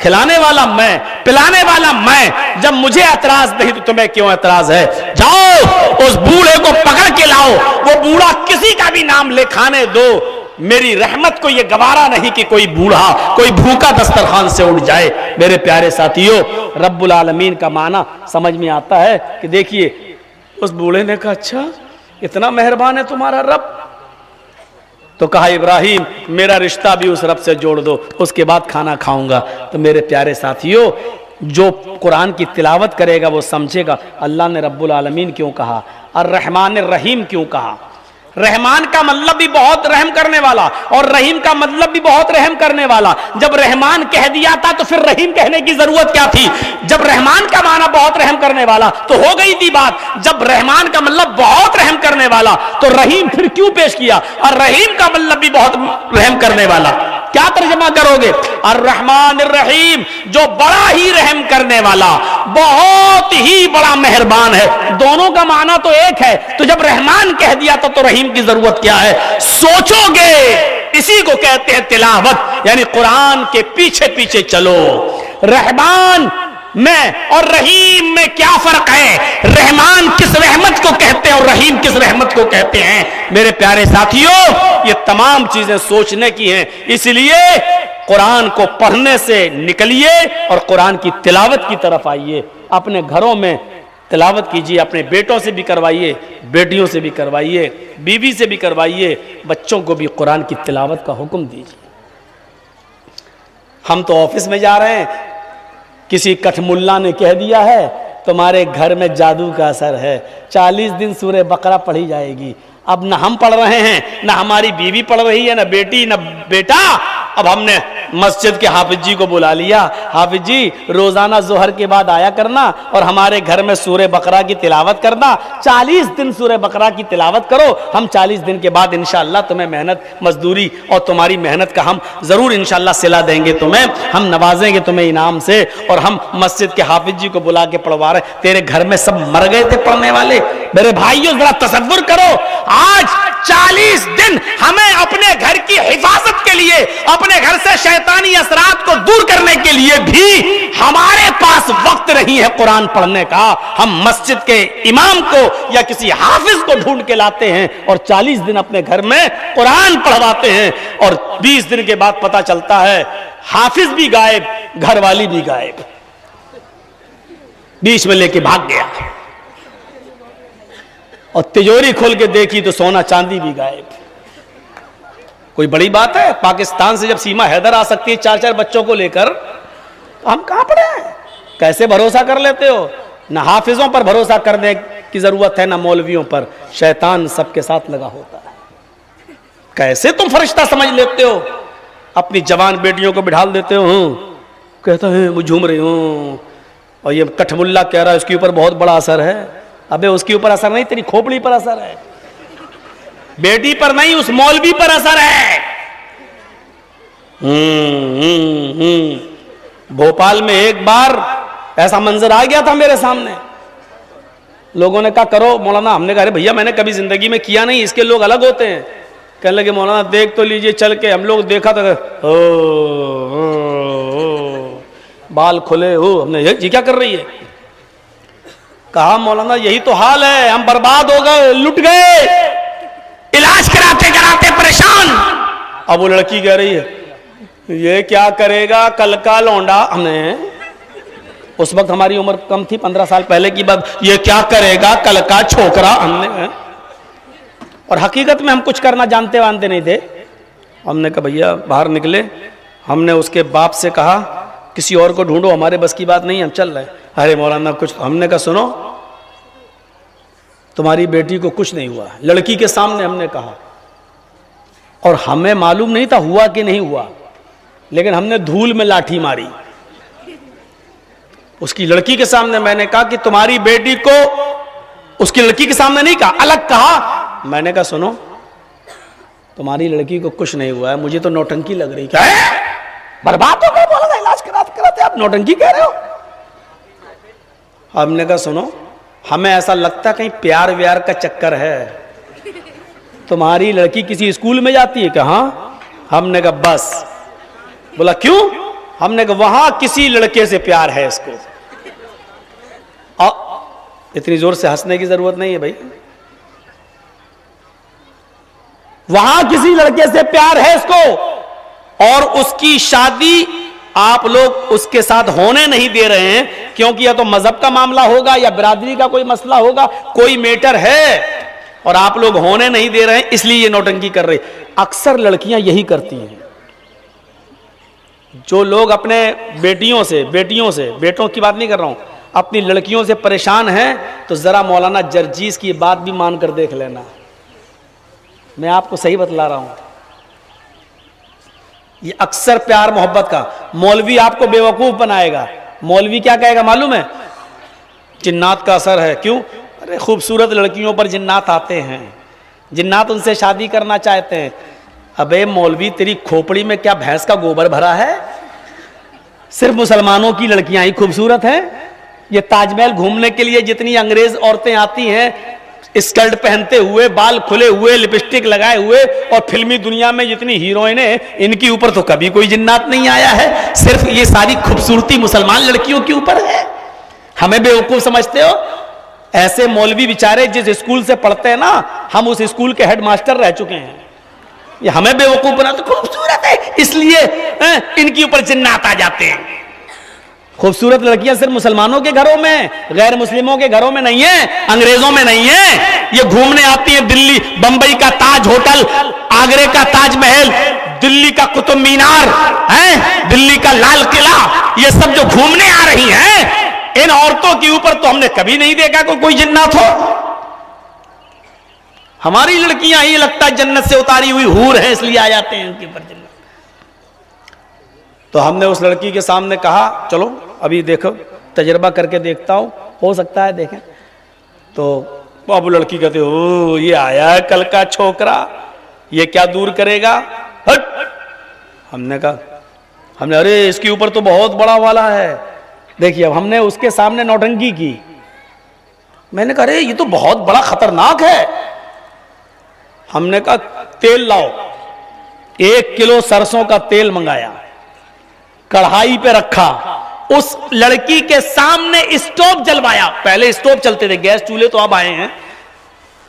کھلانے والا میں، پلانے والا میں، جب مجھے اعتراض نہیں تو تمہیں کیوں اعتراض ہے؟ جاؤ اس بوڑھے کو پکڑ کے لاؤ. وہ بوڑھا کسی کا بھی نام لے کھانے دو. میری رحمت کو یہ گوارا نہیں کہ کوئی بوڑھا، کوئی بھوکا دسترخوان سے اٹھ جائے. میرے پیارے ساتھیوں، رب العالمین کا معنی سمجھ میں آتا ہے کہ دیکھیے اس بوڑھے نے کہا اچھا اتنا مہربان ہے تمہارا رب؟ تو کہا ابراہیم میرا رشتہ بھی اس رب سے جوڑ دو، اس کے بعد کھانا کھاؤں گا. تو میرے پیارے ساتھیوں، جو قرآن کی تلاوت کرے گا وہ سمجھے گا اللہ نے رب العالمین کیوں کہا، الرحمن الرحیم کیوں کہا. رحمان کا مطلب بھی بہت رحم کرنے والا اور رحیم کا مطلب بھی بہت رحم کرنے والا. جب رحمان کہہ دیا تھا تو پھر رحیم کہنے کی ضرورت کیا تھی؟ جب رحمان کا معنی بہت رحم کرنے والا تو ہو گئی تھی بات. جب رحمان کا مطلب بہت رحم کرنے والا تو رحیم پھر کیوں پیش کیا؟ اور رحیم کا مطلب بھی بہت رحم کرنے والا. کیا ترجمہ کرو گے؟ الرحمن الرحیم، جو بڑا ہی رحم کرنے والا، بہت ہی بڑا مہربان ہے. دونوں کا معنی تو ایک ہے. تو جب رحمان کہہ دیا تو رحیم کی ضرورت کیا ہے؟ سوچو گے. اسی کو کہتے ہیں تلاوت، یعنی قرآن کے پیچھے پیچھے چلو. رحمان میں اور رحیم میں کیا فرق ہے؟ رحمان کس رحمت کو کہتے ہیں اور رحیم کس رحمت کو کہتے ہیں؟ میرے پیارے ساتھیوں، یہ تمام چیزیں سوچنے کی ہیں. اس لیے قرآن کو پڑھنے سے نکلیے اور قرآن کی تلاوت کی طرف آئیے. اپنے گھروں میں تلاوت کیجیے، اپنے بیٹوں سے بھی کروائیے، بیٹیوں سے بھی کروائیے، بیوی سے بھی کروائیے، بچوں کو بھی قرآن کی تلاوت کا حکم دیجیے. ہم تو آفس میں جا رہے ہیں، کسی کٹھ ملا نے کہہ دیا ہے تمہارے گھر میں جادو کا اثر ہے، 40 دن سورہ بقرہ پڑھی جائے گی. اب نہ ہم پڑھ رہے ہیں، نہ ہماری بیوی پڑھ رہی ہے، نہ بیٹی نہ بیٹا. اب ہم نے مسجد کے حافظ جی کو بلا لیا، حافظ جی روزانہ ظہر کے بعد آیا کرنا اور ہمارے گھر میں سورہ بقرہ کی تلاوت کرنا. 40 دن سورہ بقرہ کی تلاوت کرو، ہم 40 دن کے بعد انشاءاللہ تمہیں محنت مزدوری اور تمہاری محنت کا ہم ضرور انشاءاللہ صلہ دیں گے تمہیں، ہم نوازیں گے تمہیں انعام سے. اور ہم مسجد کے حافظ جی کو بلا کے پڑھوا رہے. تیرے گھر میں سب مر گئے تھے پڑھنے والے؟ میرے بھائیوں ذرا تصور کرو، آج 40 دن ہمیں اپنے گھر کی حفاظت کے لیے، اپنے گھر سے شیطانی اثرات کو دور کرنے کے لیے بھی ہمارے پاس وقت نہیں ہے قرآن پڑھنے کا، ہم مسجد کے امام کو یا کسی حافظ کو ڈھونڈ کے لاتے ہیں اور 40 دن اپنے گھر میں قرآن پڑھواتے ہیں، اور 20 دن کے بعد پتہ چلتا ہے حافظ بھی غائب، گھر والی بھی غائب، بیچ میں لے کے بھاگ گیا، اور تجوری کھول کے دیکھی تو سونا چاندی بھی غائب۔ کوئی بڑی بات ہے؟ پاکستان سے جب سیما حیدر آ سکتی ہے 4 بچوں کو لے کر، تو ہم کہاں پڑے ہیں؟ کیسے بھروسہ کر لیتے ہو؟ نہ حافظوں پر بھروسہ کرنے کی ضرورت ہے، نہ مولویوں پر، شیطان سب کے ساتھ لگا ہوتا ہے۔ کیسے تم فرشتہ سمجھ لیتے ہو؟ اپنی جوان بیٹیوں کو بٹھال دیتے ہو، کہتا ہے وہ جھوم رہی ہوں، اور یہ کٹھ ملا کہہ رہا ہے اس کے اوپر بہت بڑا اثر ہے۔ ابے اس کے اوپر اثر نہیں، تیری کھوپڑی پر اثر ہے، بیٹی پر نہیں، اس مولوی پر اثر ہے۔ بھوپال میں ایک بار ایسا منظر آ گیا تھا میرے سامنے، لوگوں نے کہا کرو مولانا، ہم نے کہا ارے بھیا میں نے کبھی زندگی میں کیا نہیں، اس کے لوگ الگ ہوتے ہیں۔ کہنے لگے مولانا دیکھ تو لیجئے چل کے، ہم لوگ دیکھا تو بال کھلے ہو، ہم نے یہ کیا کر رہی ہے؟ کہا مولانا یہی تو حال ہے، ہم برباد ہو گئے، لٹ گئے، علاج کراتے کراتے پریشان۔ اب وہ لڑکی کہہ رہی ہے یہ کیا کرے گا کل کا لونڈا، ہم نے اس وقت ہماری عمر کم تھی، 15 سال پہلے کی بات، یہ کیا کرے گا کل کا چھوکرا، ہم نے، اور حقیقت میں ہم کچھ کرنا جانتے وانتے نہیں تھے۔ ہم نے کہا بھیا باہر نکلے، ہم نے اس کے باپ سے کہا کسی اور کو ڈھونڈو، ہمارے بس کی بات نہیں، ہم چل رہے۔ ارے مولانا کچھ، ہم نے کہا سنو تمہاری بیٹی کو کچھ نہیں ہوا، لڑکی کے سامنے ہم نے کہا، اور ہمیں معلوم نہیں تھا ہوا کہ نہیں ہوا، لیکن ہم نے دھول میں لاٹھی ماری۔ اس کی لڑکی کے سامنے میں نے کہا کہ تمہاری بیٹی کو، اس کی لڑکی کے سامنے نہیں کہا، الگ کہا، میں نے کہا سنو تمہاری لڑکی کو کچھ نہیں ہوا ہے، مجھے تو نوٹنکی لگ رہی۔ کیا ہے؟ برباد ہو گئے مولانا، علاج کراتے آپ نوٹنکی کہہ رہے ہو؟ ہم نے کہا سنو ہمیں ایسا لگتا ہے کہیں پیار ویار کا چکر ہے، تمہاری لڑکی کسی اسکول میں جاتی ہے کہ ہاں؟ ہم نے کہا بس۔ بولا کیوں؟ ہم نے کہا وہاں کسی لڑکے سے پیار ہے اس کو۔ اتنی زور سے ہنسنے کی ضرورت نہیں ہے بھائی، وہاں کسی لڑکے سے پیار ہے اس کو، اور اس کی شادی آپ لوگ اس کے ساتھ ہونے نہیں دے رہے ہیں، کیونکہ یا تو مذہب کا معاملہ ہوگا یا برادری کا کوئی مسئلہ ہوگا، کوئی میٹر ہے، اور آپ لوگ ہونے نہیں دے رہے ہیں، اس لیے یہ نوٹنکی کر رہے۔ اکثر لڑکیاں یہی کرتی ہیں، جو لوگ اپنے بیٹیوں سے، بیٹوں کی بات نہیں کر رہا ہوں، اپنی لڑکیوں سے پریشان ہیں، تو ذرا مولانا جرجیز کی بات بھی مان کر دیکھ لینا، میں آپ کو صحیح بتلا رہا ہوں۔ یہ اکثر پیار محبت کا، مولوی آپ کو بیوقوف بنائے گا، مولوی کیا کہے گا معلوم ہے؟ جنات کا اثر ہے۔ کیوں؟ ارے خوبصورت لڑکیوں پر جنات آتے ہیں، جنات ان سے شادی کرنا چاہتے ہیں۔ ابے مولوی تیری کھوپڑی میں کیا بھینس کا گوبر بھرا ہے؟ صرف مسلمانوں کی لڑکیاں ہی خوبصورت ہیں؟ یہ تاج محل گھومنے کے لیے جتنی انگریز عورتیں آتی ہیں اسکرٹ پہنتے ہوئے، بال کھلے ہوئے، لپسٹک لگائے ہوئے، اور فلمی دنیا میں جتنی ہیروئنیں، ان کے اوپر تو کبھی کوئی جنات نہیں آیا ہے، صرف یہ ساری خوبصورتی مسلمان لڑکیوں کے اوپر ہے۔ ہمیں بیوقوف سمجھتے ہو؟ ایسے مولوی بیچارے جس اسکول سے پڑھتے ہیں نا، ہم اس اسکول کے ہیڈ ماسٹر رہ چکے ہیں، یہ ہمیں بیوقوف بناتے، خوبصورت ہے اس لیے ان کے اوپر جنات آ جاتے ہیں۔ خوبصورت لڑکیاں صرف مسلمانوں کے گھروں میں، غیر مسلموں کے گھروں میں نہیں ہیں، انگریزوں میں نہیں ہیں۔ یہ گھومنے آتی ہیں دلی، بمبئی کا تاج ہوٹل، آگرے کا تاج محل، دلی کا قطب مینار، دلی کا لال قلعہ، یہ سب جو گھومنے آ رہی ہیں، ان عورتوں کے اوپر تو ہم نے کبھی نہیں دیکھا کہ کوئی جنات ہو۔ ہماری لڑکیاں ہی لگتا ہے جنت سے اتاری ہوئی حور ہیں، اس لیے آ جاتے ہیں ان کے اوپر جنت۔ تو ہم نے اس لڑکی کے سامنے کہا چلو ابھی دیکھو تجربہ کر کے دیکھتا ہوں، ہو سکتا ہے دیکھیں۔ تو اب لڑکی کہتے او یہ آیا ہے کل کا چھوکرا، یہ کیا دور کرے گا، ہٹ۔ ہم نے کہا ارے اس کے اوپر تو بہت بڑا والا ہے۔ دیکھیے اب ہم نے اس کے سامنے نوٹنکی کی، میں نے کہا ارے یہ تو بہت بڑا خطرناک ہے۔ ہم نے کہا تیل لاؤ، 1 کلو سرسوں کا تیل منگایا، کڑھائی پہ رکھا، اس لڑکی کے سامنے اسٹوپ جلوایا. پہلے اسٹوپ چلتے تھے, گیس چولہے تو اب آئے ہیں.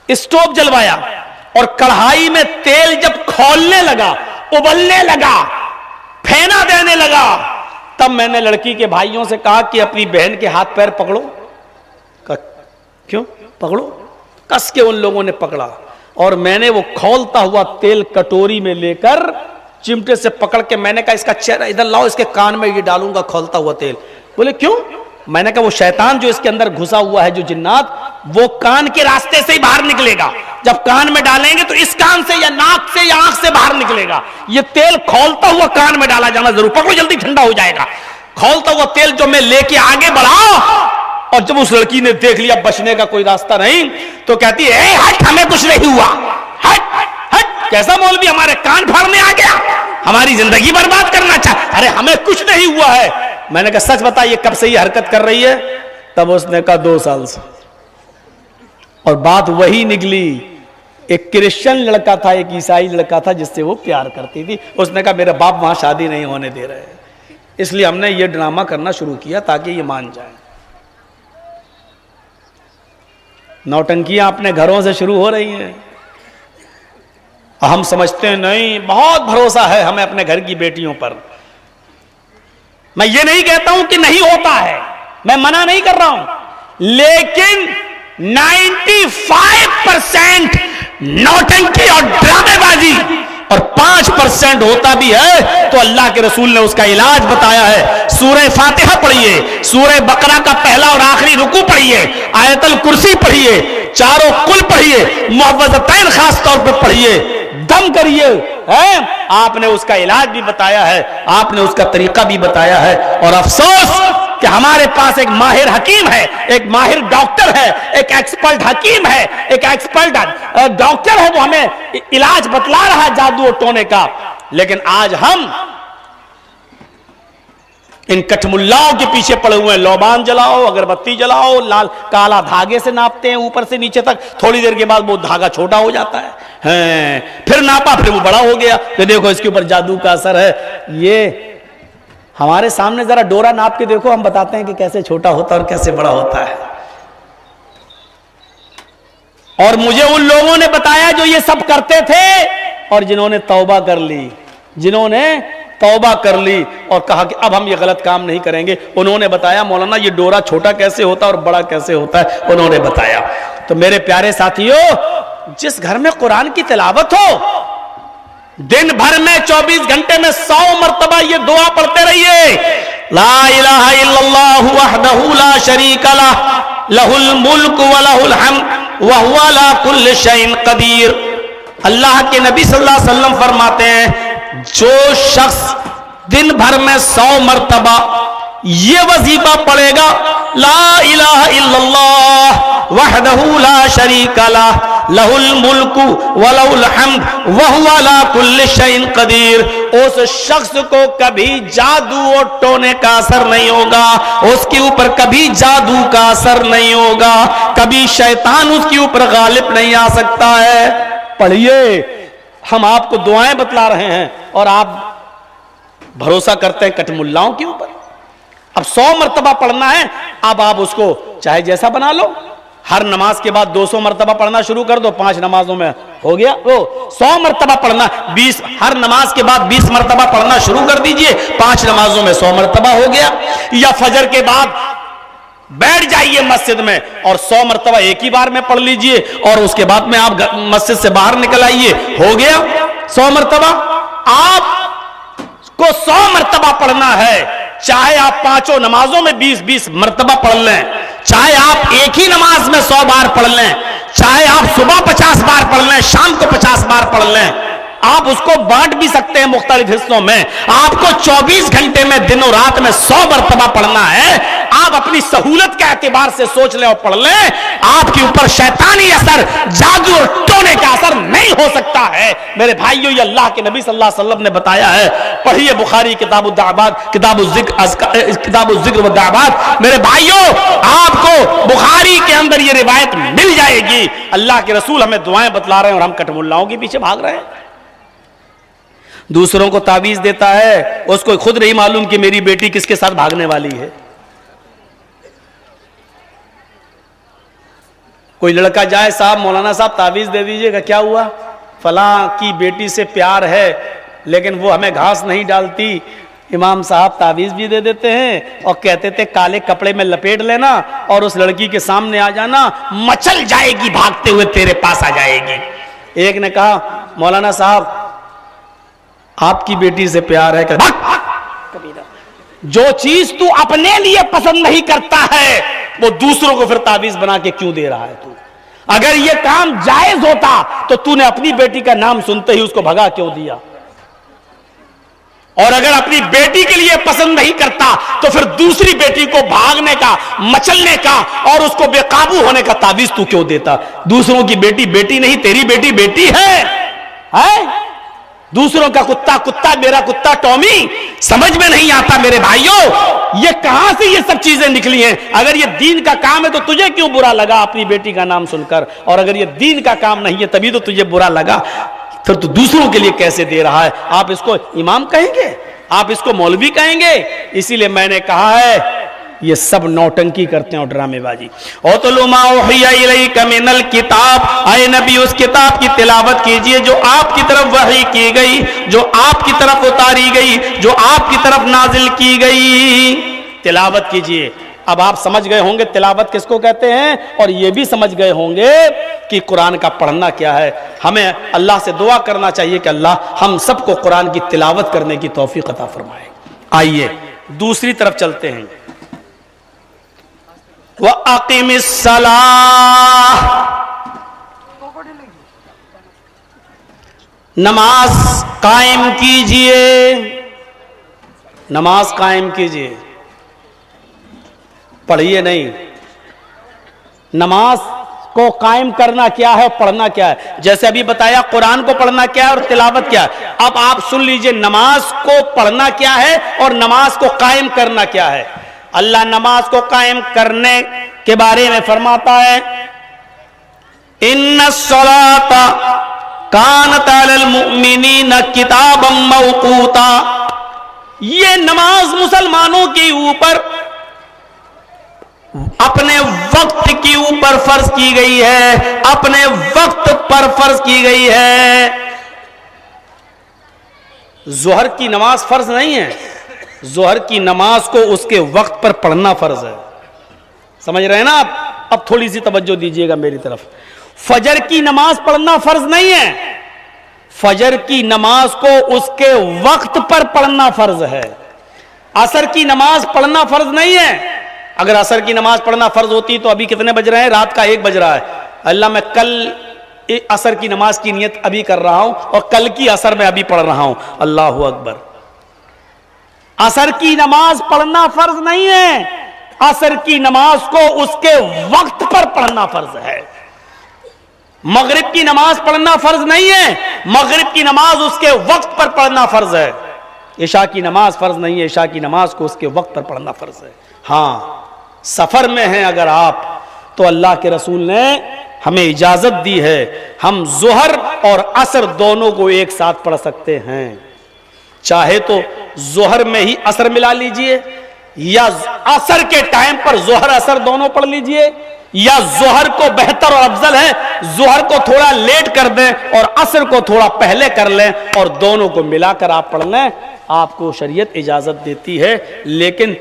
اسٹوپ جلوایا اور کڑھائی میں تیل جب کھولنے لگا, ابلنے لگا, پھینا دینے لگا, تب میں نے لڑکی کے بھائیوں سے کہا کہ اپنی بہن کے ہاتھ پیر پکڑو. کیوں پکڑو؟ کس کے ان لوگوں نے پکڑا اور میں نے وہ کھولتا ہوا تیل کٹوری میں لے کر چمٹے سے پکڑ کے میں نے کہا اس کا چہرہ ادھر لاؤ, اس کے کان میں یہ ڈالوں گا کھولتا ہوا تیل. بولے کیوں؟ میں نے کہا وہ شیطان جو اس کے اندر گھسا ہوا ہے, جو جنات, وہ کان کے راستے سے ہی باہر نکلے گا. جب کان میں ڈالیں گے تو اس کان سے یا ناک سے یا آنکھ سے باہر نکلے گا. یہ تیل کھولتا ہوا کان میں ڈالا جانا ضرور. پکڑو جلدی, ٹھنڈا ہو جائے گا. کھولتا ہوا تیل جو میں لے کے آگے بڑھا, اور جب اس لڑکی نے دیکھ لیا بچنے کا کوئی راستہ نہیں, تو کہتی ہے اے ہٹ, ہمیں کچھ نہیں ہوا. ہٹ ہٹ, کیسا مولوی ہمارے کان پھاڑنے آ گیا, ہماری زندگی برباد کرنا چاہتا. ارے ہمیں کچھ نہیں ہوا ہے. میں نے کہا سچ بتا, یہ کب سے یہ حرکت کر رہی ہے؟ تب اس نے کہا 2 سال سے. اور بات وہی نکلی. ایک کرسچن لڑکا تھا, ایک عیسائی لڑکا تھا جس سے وہ پیار کرتی تھی. اس نے کہا میرے باپ وہاں شادی نہیں ہونے دے رہے, اس لیے ہم نے یہ ڈرامہ کرنا شروع کیا تاکہ یہ مان جائیں. نوٹنکیاں اپنے گھروں سے شروع ہو رہی ہیں. ہم سمجھتے ہیں نہیں, بہت بھروسہ ہے ہمیں اپنے گھر کی بیٹیوں پر. میں یہ نہیں کہتا ہوں کہ نہیں ہوتا ہے, میں منع نہیں کر رہا ہوں, لیکن 95% نوٹنکی اور ڈرامے بازی اور 5% ہوتا بھی ہے تو اللہ کے رسول نے اس کا علاج بتایا ہے. سورہ فاتحہ پڑھیے, سورہ بقرہ کا پہلا اور آخری رکوع پڑھیے, آیت الکرسی پڑھیے, چاروں قل پڑھیے, معوذتین خاص طور پر پڑھیے, دم کریے. آپ نے اس کا علاج بھی بتایا ہے, آپ نے اس کا طریقہ بھی بتایا ہے. اور افسوس کہ ہمارے پاس ایک ماہر حکیم ہے, ایک ماہر ڈاکٹر ہے, ایک ایکسپرٹ حکیم ہے, ایک ایکسپرٹ ڈاکٹر ہے, وہ ہمیں علاج بتلا رہا ہے جادو اور ٹونے کا. لیکن آج ہم ان کٹ ملاؤں کے پیچھے پڑے ہوئے ہیں. لوبان جلاؤ, اگربتی جلاؤ, لال کالا دھاگے سے ناپتے ہیں اوپر سے نیچے تک, تھوڑی دیر کے بعد وہ دھاگا چھوٹا ہو جاتا ہے, پھر ناپا, پھر وہ بڑا ہو گیا, تو دیکھو اس کے اوپر جادو کا اثر ہے. یہ ہمارے سامنے ذرا ڈورا ناپ کے دیکھو, ہم بتاتے ہیں کہ کیسے چھوٹا ہوتا ہے اور کیسے بڑا ہوتا ہے. اور مجھے ان لوگوں نے بتایا جو یہ سب کرتے تھے اور جنہوں نے توبہ کر لی, جنہوں نے توبہ کر لی اور کہا کہ اب ہم یہ غلط کام نہیں کریں گے. انہوں نے بتایا مولانا یہ ڈورا چھوٹا کیسے ہوتا ہے اور بڑا کیسے ہوتا ہے, انہوں نے بتایا. تو میرے پیارے ساتھیوں, جس گھر میں قرآن کی تلاوت ہو, دن بھر میں 24 گھنٹے میں 100 مرتبہ یہ دعا پڑھتے رہیے, لا الہ الا اللہ وحدہ لا شریک لہ لہ الملک ولہ الحمد وہو علی کل شیء قدیر. اللہ کے نبی صلی اللہ علیہ وسلم فرماتے ہیں جو شخص دن بھر میں 100 مرتبہ یہ وظیفہ پڑھے گا, لا الہ الا اللہ وحدہ لا شریک لہ لہ الملک ولہ الحمد وہو علی کل شیء قدیر, اس شخص کو کبھی جادو اور ٹونے کا اثر نہیں ہوگا, اس کے اوپر کبھی جادو کا اثر نہیں ہوگا, کبھی شیطان اس کے اوپر غالب نہیں آ سکتا ہے. پڑھیے, ہم آپ کو دعائیں بتلا رہے ہیں اور آپ بھروسہ کرتے ہیں کٹ ملاؤں کے اوپر. اب 100 مرتبہ پڑھنا ہے, اب آپ اس کو چاہے جیسا بنا لو, ہر نماز کے بعد 200 مرتبہ پڑھنا شروع کر دو, 5 نمازوں میں ہو گیا. 100 مرتبہ پڑھنا, 20 ہر نماز کے بعد 20 مرتبہ پڑھنا شروع کر دیجئے, 5 نمازوں میں 100 مرتبہ ہو گیا. یا فجر کے بعد بیٹھ جائیے مسجد میں اور 100 مرتبہ ایک ہی بار میں پڑھ لیجئے, اور اس کے بعد میں آپ مسجد سے باہر نکل آئیے, ہو گیا 100 مرتبہ. آپ کو 100 مرتبہ پڑھنا ہے, چاہے آپ 5 نمازوں میں 20-20 مرتبہ پڑھ لیں, چاہے آپ ایک ہی نماز میں 100 بار پڑھ لیں, چاہے آپ صبح 50 بار پڑھ لیں, شام کو 50 بار پڑھ لیں. آپ اس کو بانٹ بھی سکتے ہیں مختلف حصوں میں. آپ کو 24 گھنٹے میں دن و رات میں 100 مرتبہ پڑھنا ہے. آپ اپنی سہولت کے اعتبار سے سوچ لیں اور پڑھ لیں, آپ کے اوپر شیطانی اثر, جادو اور ٹونے کا اثر نہیں ہو سکتا ہے. میرے بھائیوں, یہ اللہ کے نبی صلی اللہ علیہ وسلم نے بتایا ہے. پڑھیے بخاری کتاب الدعوات, کتاب الذکر والدعوات. میرے بھائیوں, آپ کو بخاری کے اندر یہ روایت مل جائے گی. اللہ کے رسول ہمیں دعائیں بتلا رہے ہیں اور ہم کٹ ملاؤں کے پیچھے بھاگ رہے ہیں. دوسروں کو تعویذ دیتا ہے، اس کو خود نہیں معلوم کہ میری بیٹی کس کے ساتھ بھاگنے والی ہے۔ کوئی لڑکا جائے، صاحب مولانا صاحب تعویذ دے دیجیے گا، کیا ہوا؟ فلاں کی بیٹی سے پیار ہے لیکن وہ ہمیں گھاس نہیں ڈالتی، امام صاحب تعویذ بھی دے دیتے ہیں اور کہتے تھے کالے کپڑے میں لپیٹ لینا اور اس لڑکی کے سامنے آ جانا، مچل جائے گی، بھاگتے ہوئے تیرے پاس آ جائے گی۔ ایک نے کہا مولانا صاحب آپ کی بیٹی سے پیار ہے، جو چیز تو اپنے لیے پسند نہیں کرتا ہے وہ دوسروں کو پھر تعویذ بنا کے کیوں دے رہا ہے تو؟ اگر یہ کام جائز ہوتا تو تو نے اپنی بیٹی کا نام سنتے ہی اس کو بھگا کیوں دیا؟ اور اگر اپنی بیٹی کے لیے پسند نہیں کرتا تو پھر دوسری بیٹی کو بھاگنے کا، مچلنے کا اور اس کو بے قابو ہونے کا تعویذ تو کیوں دیتا؟ دوسروں کی بیٹی بیٹی نہیں، تیری بیٹی بیٹی ہے۔ دوسروں کا کتا کتا، میرا کتا ٹامی، سمجھ میں نہیں آتا میرے بھائیوں، یہ کہاں سے یہ سب چیزیں نکلی ہیں؟ اگر یہ دین کا کام ہے تو تجھے کیوں برا لگا اپنی بیٹی کا نام سن کر؟ اور اگر یہ دین کا کام نہیں ہے تبھی تو تجھے برا لگا، پھر تو دوسروں کے لیے کیسے دے رہا ہے؟ آپ اس کو امام کہیں گے؟ آپ اس کو مولوی کہیں گے؟ اسی لیے میں نے کہا ہے یہ سب نوٹنکی کرتے ہیں اور ڈرامے بازی۔ اُتْلُ مَا أُوحِیَ إِلَیْکَ مِنَ الْکِتَابِ، اے نبی اس کتاب کی تلاوت کیجئے جو آپ کی طرف وحی کی گئی، جو آپ کی طرف اتاری گئی، جو آپ کی طرف نازل کی گئی، تلاوت کیجئے۔ اب آپ سمجھ گئے ہوں گے تلاوت کس کو کہتے ہیں، اور یہ بھی سمجھ گئے ہوں گے کہ قرآن کا پڑھنا کیا ہے۔ ہمیں اللہ سے دعا کرنا چاہیے کہ اللہ ہم سب کو قرآن کی تلاوت کرنے کی توفیق عطا فرمائے۔ آئیے دوسری طرف چلتے ہیں۔ وَأَقِمِ الصَّلَاةَ، نماز قائم کیجئے، نماز قائم کیجئے، پڑھیے نہیں۔ نماز کو قائم کرنا کیا ہے، پڑھنا کیا ہے؟ جیسے ابھی بتایا قرآن کو پڑھنا کیا ہے اور تلاوت کیا ہے، اب آپ سن لیجئے نماز کو پڑھنا کیا ہے اور نماز کو قائم کرنا کیا ہے۔ اللہ نماز کو قائم کرنے کے بارے میں فرماتا ہے ان الصلاۃ کانت علی المؤمنین کتابا موقوتا، یہ نماز مسلمانوں کے اوپر اپنے وقت کے اوپر فرض کی گئی ہے، اپنے وقت پر فرض کی گئی ہے۔ ظہر کی نماز فرض نہیں ہے، ظہر کی نماز کو اس کے وقت پر پڑھنا فرض ہے، سمجھ رہے ہیں نا آپ؟ اب تھوڑی سی توجہ دیجئے گا میری طرف۔ فجر کی نماز پڑھنا فرض نہیں ہے، فجر کی نماز کو اس کے وقت پر پڑھنا فرض ہے۔ عصر کی نماز پڑھنا فرض نہیں ہے، اگر عصر کی نماز پڑھنا فرض ہوتی تو ابھی کتنے بج رہے ہیں؟ رات کا 1 بج رہا ہے۔ اللہ میں کل عصر کی نماز کی نیت ابھی کر رہا ہوں اور کل کی عصر میں ابھی پڑھ رہا ہوں، اللہ اکبر۔ عصر کی نماز پڑھنا فرض نہیں ہے، عصر کی نماز کو اس کے وقت پر پڑھنا فرض ہے۔ مغرب کی نماز پڑھنا فرض نہیں ہے، مغرب کی نماز اس کے وقت پر پڑھنا فرض ہے۔ عشاء کی نماز فرض نہیں ہے، عشاء کی نماز کو اس کے وقت پر پڑھنا فرض ہے۔ ہاں سفر میں ہیں اگر آپ تو اللہ کے رسول نے ہمیں اجازت دی ہے، ہم ظہر اور عصر دونوں کو ایک ساتھ پڑھ سکتے ہیں، چاہے تو ظہر میں ہی عصر ملا لیجئے، یا عصر کے ٹائم پر ظہر عصر دونوں پڑھ لیجئے، یا ظہر کو بہتر اور افضل ہے ظہر کو تھوڑا لیٹ کر دیں اور عصر کو تھوڑا پہلے کر لیں اور دونوں کو ملا کر آپ پڑھ لیں، آپ کو شریعت اجازت دیتی ہے۔ لیکن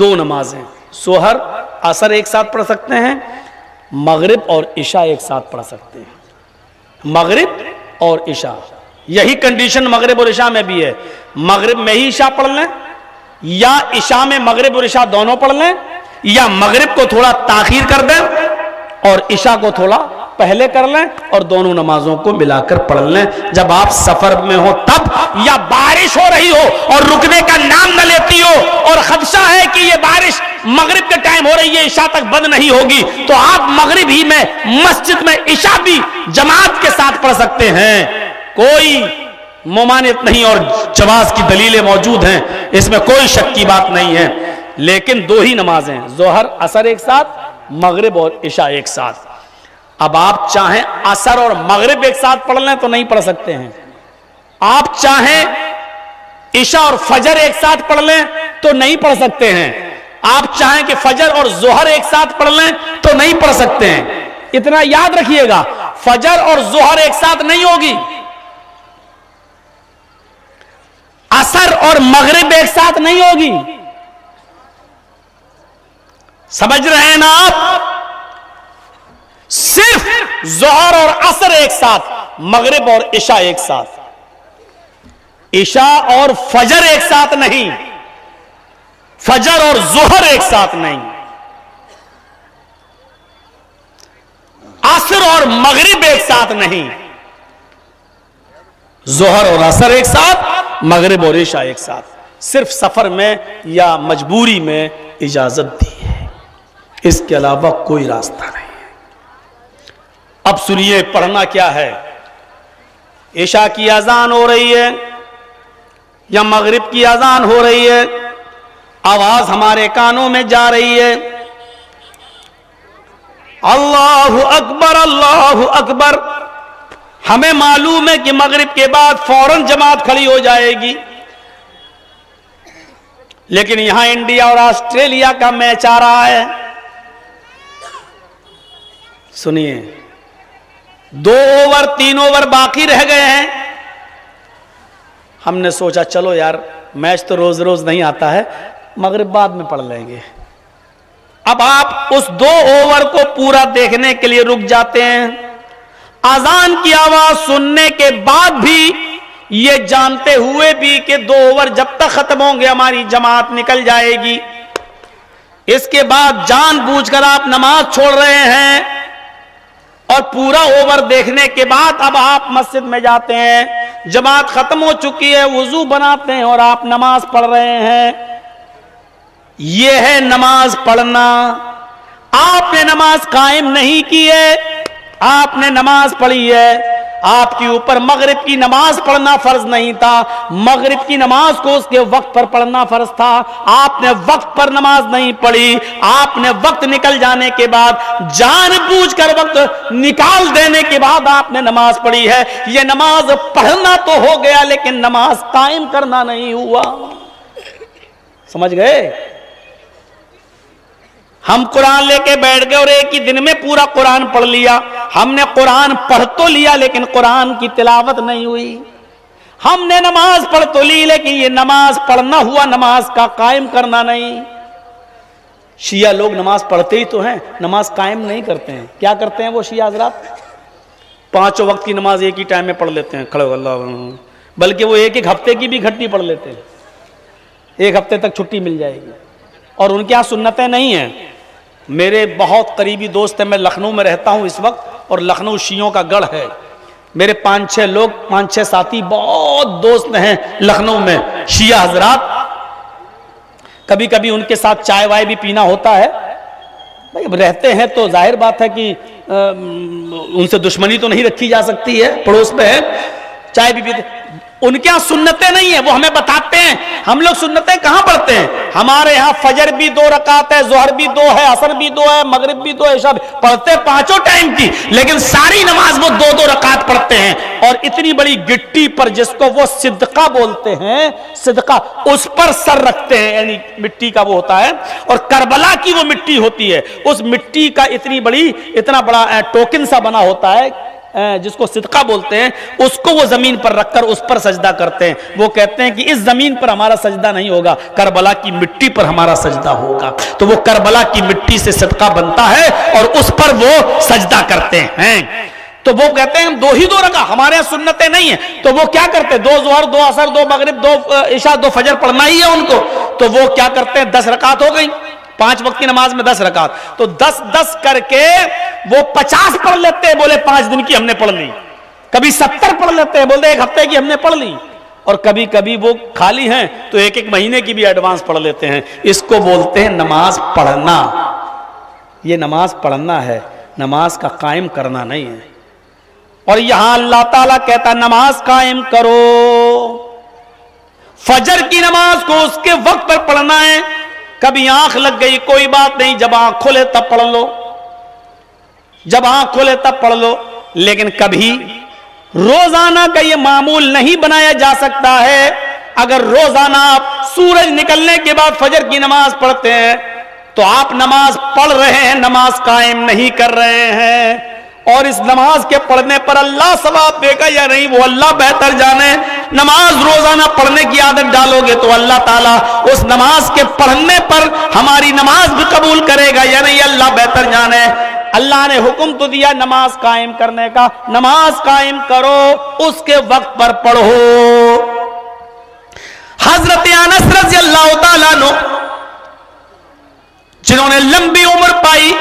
2 نمازیں ظہر عصر ایک ساتھ پڑھ سکتے ہیں، مغرب اور عشاء ایک ساتھ پڑھ سکتے ہیں، مغرب اور عشاء۔ یہی کنڈیشن مغرب اور عشاء میں بھی ہے، مغرب میں ہی عشاء پڑھ لیں یا عشاء میں مغرب اور عشاء دونوں پڑھ لیں، یا مغرب کو تھوڑا تاخیر کر دیں اور عشاء کو تھوڑا پہلے کر لیں اور دونوں نمازوں کو ملا کر پڑھ لیں۔ جب آپ سفر میں ہو تب، یا بارش ہو رہی ہو اور رکنے کا نام نہ لیتی ہو اور خدشہ ہے کہ یہ بارش مغرب کے ٹائم ہو رہی ہے عشاء تک بند نہیں ہوگی، تو آپ مغرب ہی میں مسجد میں عشاء بھی جماعت کے ساتھ پڑھ سکتے ہیں، کوئی ممانعت نہیں اور جواز کی دلیلیں موجود ہیں، اس میں کوئی شک کی بات نہیں ہے۔ لیکن 2 ہی نمازیں، ظہر عصر ایک ساتھ، مغرب اور عشاء ایک ساتھ۔ اب آپ چاہیں عصر اور مغرب ایک ساتھ پڑھ لیں تو نہیں پڑھ سکتے ہیں، آپ چاہیں عشاء اور فجر ایک ساتھ پڑھ لیں تو نہیں پڑھ سکتے ہیں. آپ چاہیں کہ فجر اور ظہر ایک ساتھ پڑھ لیں تو نہیں پڑھ سکتے ہیں. اتنا یاد رکھیے گا, فجر اور ظہر ایک ساتھ نہیں ہوگی, عصر اور مغرب ایک ساتھ نہیں ہوگی. سمجھ رہے ہیں نا آپ؟ صرف ظہر اور عصر ایک ساتھ, مغرب اور عشاء ایک ساتھ. عشاء اور فجر ایک ساتھ نہیں, فجر اور ظہر ایک ساتھ نہیں, عصر اور مغرب ایک ساتھ نہیں, ظہر اور عصر ایک ساتھ, مغرب اور عشاء ایک ساتھ. صرف سفر میں یا مجبوری میں اجازت دی ہے, اس کے علاوہ کوئی راستہ نہیں ہے. اب سنیے پڑھنا کیا ہے. عشاء کی اذان ہو رہی ہے یا مغرب کی اذان ہو رہی ہے, آواز ہمارے کانوں میں جا رہی ہے, اللہ اکبر اللہ اکبر. ہمیں معلوم ہے کہ مغرب کے بعد فوراً جماعت کھڑی ہو جائے گی, لیکن یہاں انڈیا اور آسٹریلیا کا میچ آ رہا ہے. سنیے, 2 اوور 3 اوور باقی رہ گئے ہیں. ہم نے سوچا چلو یار میچ تو روز روز نہیں آتا ہے, مغرب بعد میں پڑھ لیں گے. اب آپ اس 2 اوور کو پورا دیکھنے کے لیے رک جاتے ہیں, اذان کی آواز سننے کے بعد بھی, یہ جانتے ہوئے بھی کہ 2 اوور جب تک ختم ہوں گے ہماری جماعت نکل جائے گی. اس کے بعد جان بوجھ کر آپ نماز چھوڑ رہے ہیں, اور پورا اوور دیکھنے کے بعد اب آپ مسجد میں جاتے ہیں, جماعت ختم ہو چکی ہے, وضو بناتے ہیں اور آپ نماز پڑھ رہے ہیں. یہ ہے نماز پڑھنا. آپ نے نماز قائم نہیں کی ہے, آپ نے نماز پڑھی ہے. آپ کے اوپر مغرب کی نماز پڑھنا فرض نہیں تھا, مغرب کی نماز کو اس کے وقت پر پڑھنا فرض تھا. آپ نے وقت پر نماز نہیں پڑھی, آپ نے وقت نکل جانے کے بعد جان بوجھ کر وقت نکال دینے کے بعد آپ نے نماز پڑھی ہے. یہ نماز پڑھنا تو ہو گیا لیکن نماز قائم کرنا نہیں ہوا. سمجھ گئے؟ ہم قرآن لے کے بیٹھ گئے اور ایک ہی دن میں پورا قرآن پڑھ لیا. ہم نے قرآن پڑھ تو لیا لیکن قرآن کی تلاوت نہیں ہوئی. ہم نے نماز پڑھ تو لی لیکن یہ نماز پڑھنا ہوا, نماز کا قائم کرنا نہیں. شیعہ لوگ نماز پڑھتے ہی تو ہیں, نماز قائم نہیں کرتے ہیں. کیا کرتے ہیں وہ شیعہ حضرات؟ 5 وقت کی نماز ایک ہی ٹائم میں پڑھ لیتے ہیں, کھڑے ہو اللہ, بلکہ وہ ایک ہفتے کی بھی گھٹی پڑھ لیتے ہیں. 1 ہفتے تک چھٹی مل جائے گی. اور ان کے یہاں سنتیں نہیں ہیں. میرے بہت قریبی دوست ہیں, میں لکھنؤ میں رہتا ہوں اس وقت, اور لکھنؤ شیعوں کا گڑھ ہے. میرے 5-6 ساتھی بہت دوست ہیں لکھنؤ میں, شیعہ حضرات. کبھی کبھی ان کے ساتھ چائے وائے بھی پینا ہوتا ہے. بھائی اب رہتے ہیں تو ظاہر بات ہے کہ ان سے دشمنی تو نہیں رکھی جا سکتی ہے, پڑوس میں ہے, چائے بھی پیتے. ان کے یہاں سنتیں نہیں ہیں, وہ ہمیں بتاتے ہیں. ہم لوگ سنتیں کہاں پڑھتے ہیں؟ ہمارے ہاں فجر بھی 2 رکعت ہے, ظہر بھی 2 ہے, عصر بھی 2 ہے, مغرب بھی 2 ہے, عشاء پڑھتے 5 ٹائم کی, لیکن ساری نماز وہ 2 رکعت پڑھتے ہیں. اور اتنی بڑی گٹی پر جس کو وہ صدقہ بولتے ہیں, صدقہ, اس پر سر رکھتے ہیں, یعنی مٹی کا وہ ہوتا ہے, اور کربلا کی وہ مٹی ہوتی ہے, اس مٹی کا اتنا بڑا ٹوکن سا بنا ہوتا ہے جس کو صدقہ بولتے ہیں, اس کو وہ زمین پر رکھ کر اس پر سجدہ کرتے ہیں. وہ کہتے ہیں کہ اس زمین پر ہمارا سجدہ نہیں ہوگا, کربلا کی مٹی پر ہمارا سجدہ ہوگا. تو وہ کربلا کی مٹی سے صدقہ بنتا ہے اور اس پر وہ سجدہ کرتے ہیں. تو وہ کہتے ہیں 2 رکعت, ہمارے یہاں سنتیں نہیں ہیں. تو وہ کیا کرتے ہیں؟ 2 ظہر 2 عصر 2 مغرب 2 عشاء 2 فجر پڑھنا ہی ہے ان کو. تو وہ کیا کرتے ہیں؟ 10 رکعت ہو گئی, 5 وقت کی نماز میں 10 رکعت, تو 10 کر کے وہ 50 پڑھ لیتے ہیں. بولے 5 دن کی ہم نے پڑھ لی. کبھی 70 پڑھ لیتے ہیں, بولتے 1 ہفتے کی ہم نے پڑھ لی. اور کبھی کبھی وہ خالی ہیں تو 1 مہینے کی بھی ایڈوانس پڑھ لیتے ہیں. اس کو بولتے ہیں نماز پڑھنا. یہ نماز پڑھنا ہے, نماز کا قائم کرنا نہیں ہے. اور یہاں اللہ تعالیٰ کہتا نماز قائم کرو. فجر کی نماز کو اس کے وقت پر پڑھنا ہے. کبھی آنکھ لگ گئی کوئی بات نہیں, جب آنکھ کھولے تب پڑھ لو, جب آنکھ کھولے تب پڑھ لو. لیکن کبھی روزانہ کا یہ معمول نہیں بنایا جا سکتا ہے اگر روزانہ آپ سورج نکلنے کے بعد فجر کی نماز پڑھتے ہیں تو آپ نماز پڑھ رہے ہیں، نماز قائم نہیں کر رہے ہیں، اور اس نماز کے پڑھنے پر اللہ ثواب دے گا یا نہیں وہ اللہ بہتر جانے۔ نماز روزانہ پڑھنے کی عادت ڈالو گے تو اللہ تعالیٰ اس نماز کے پڑھنے پر ہماری نماز بھی قبول کرے گا یا نہیں اللہ بہتر جانے۔ اللہ نے حکم تو دیا نماز قائم کرنے کا، نماز قائم کرو، اس کے وقت پر پڑھو۔ حضرت انس رضی اللہ تعالیٰ عنہ جنہوں نے لمبی عمر پائی،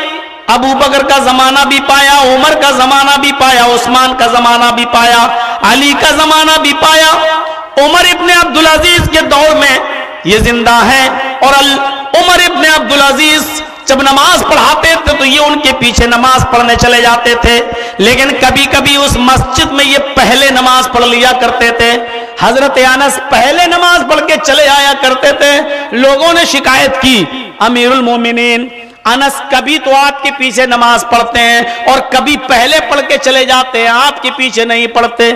ابو بکر کا زمانہ بھی پایا، عمر کا زمانہ بھی پایا، عثمان کا زمانہ بھی پایا، علی کا زمانہ بھی پایا، عمر ابن عبدالعزیز کے دور میں یہ زندہ ہیں، اور عمر ابن عبدالعزیز جب نماز پڑھاتے تھے تو یہ ان کے پیچھے نماز پڑھنے چلے جاتے تھے، لیکن کبھی کبھی اس مسجد میں یہ پہلے نماز پڑھ لیا کرتے تھے۔ حضرت انس پہلے نماز پڑھ کے چلے آیا کرتے تھے۔ لوگوں نے شکایت کی، امیر المومنین انس کبھی تو آپ کے پیچھے نماز پڑھتے ہیں اور کبھی پہلے پڑھ کے چلے جاتے ہیں، آپ کے پیچھے نہیں پڑھتے،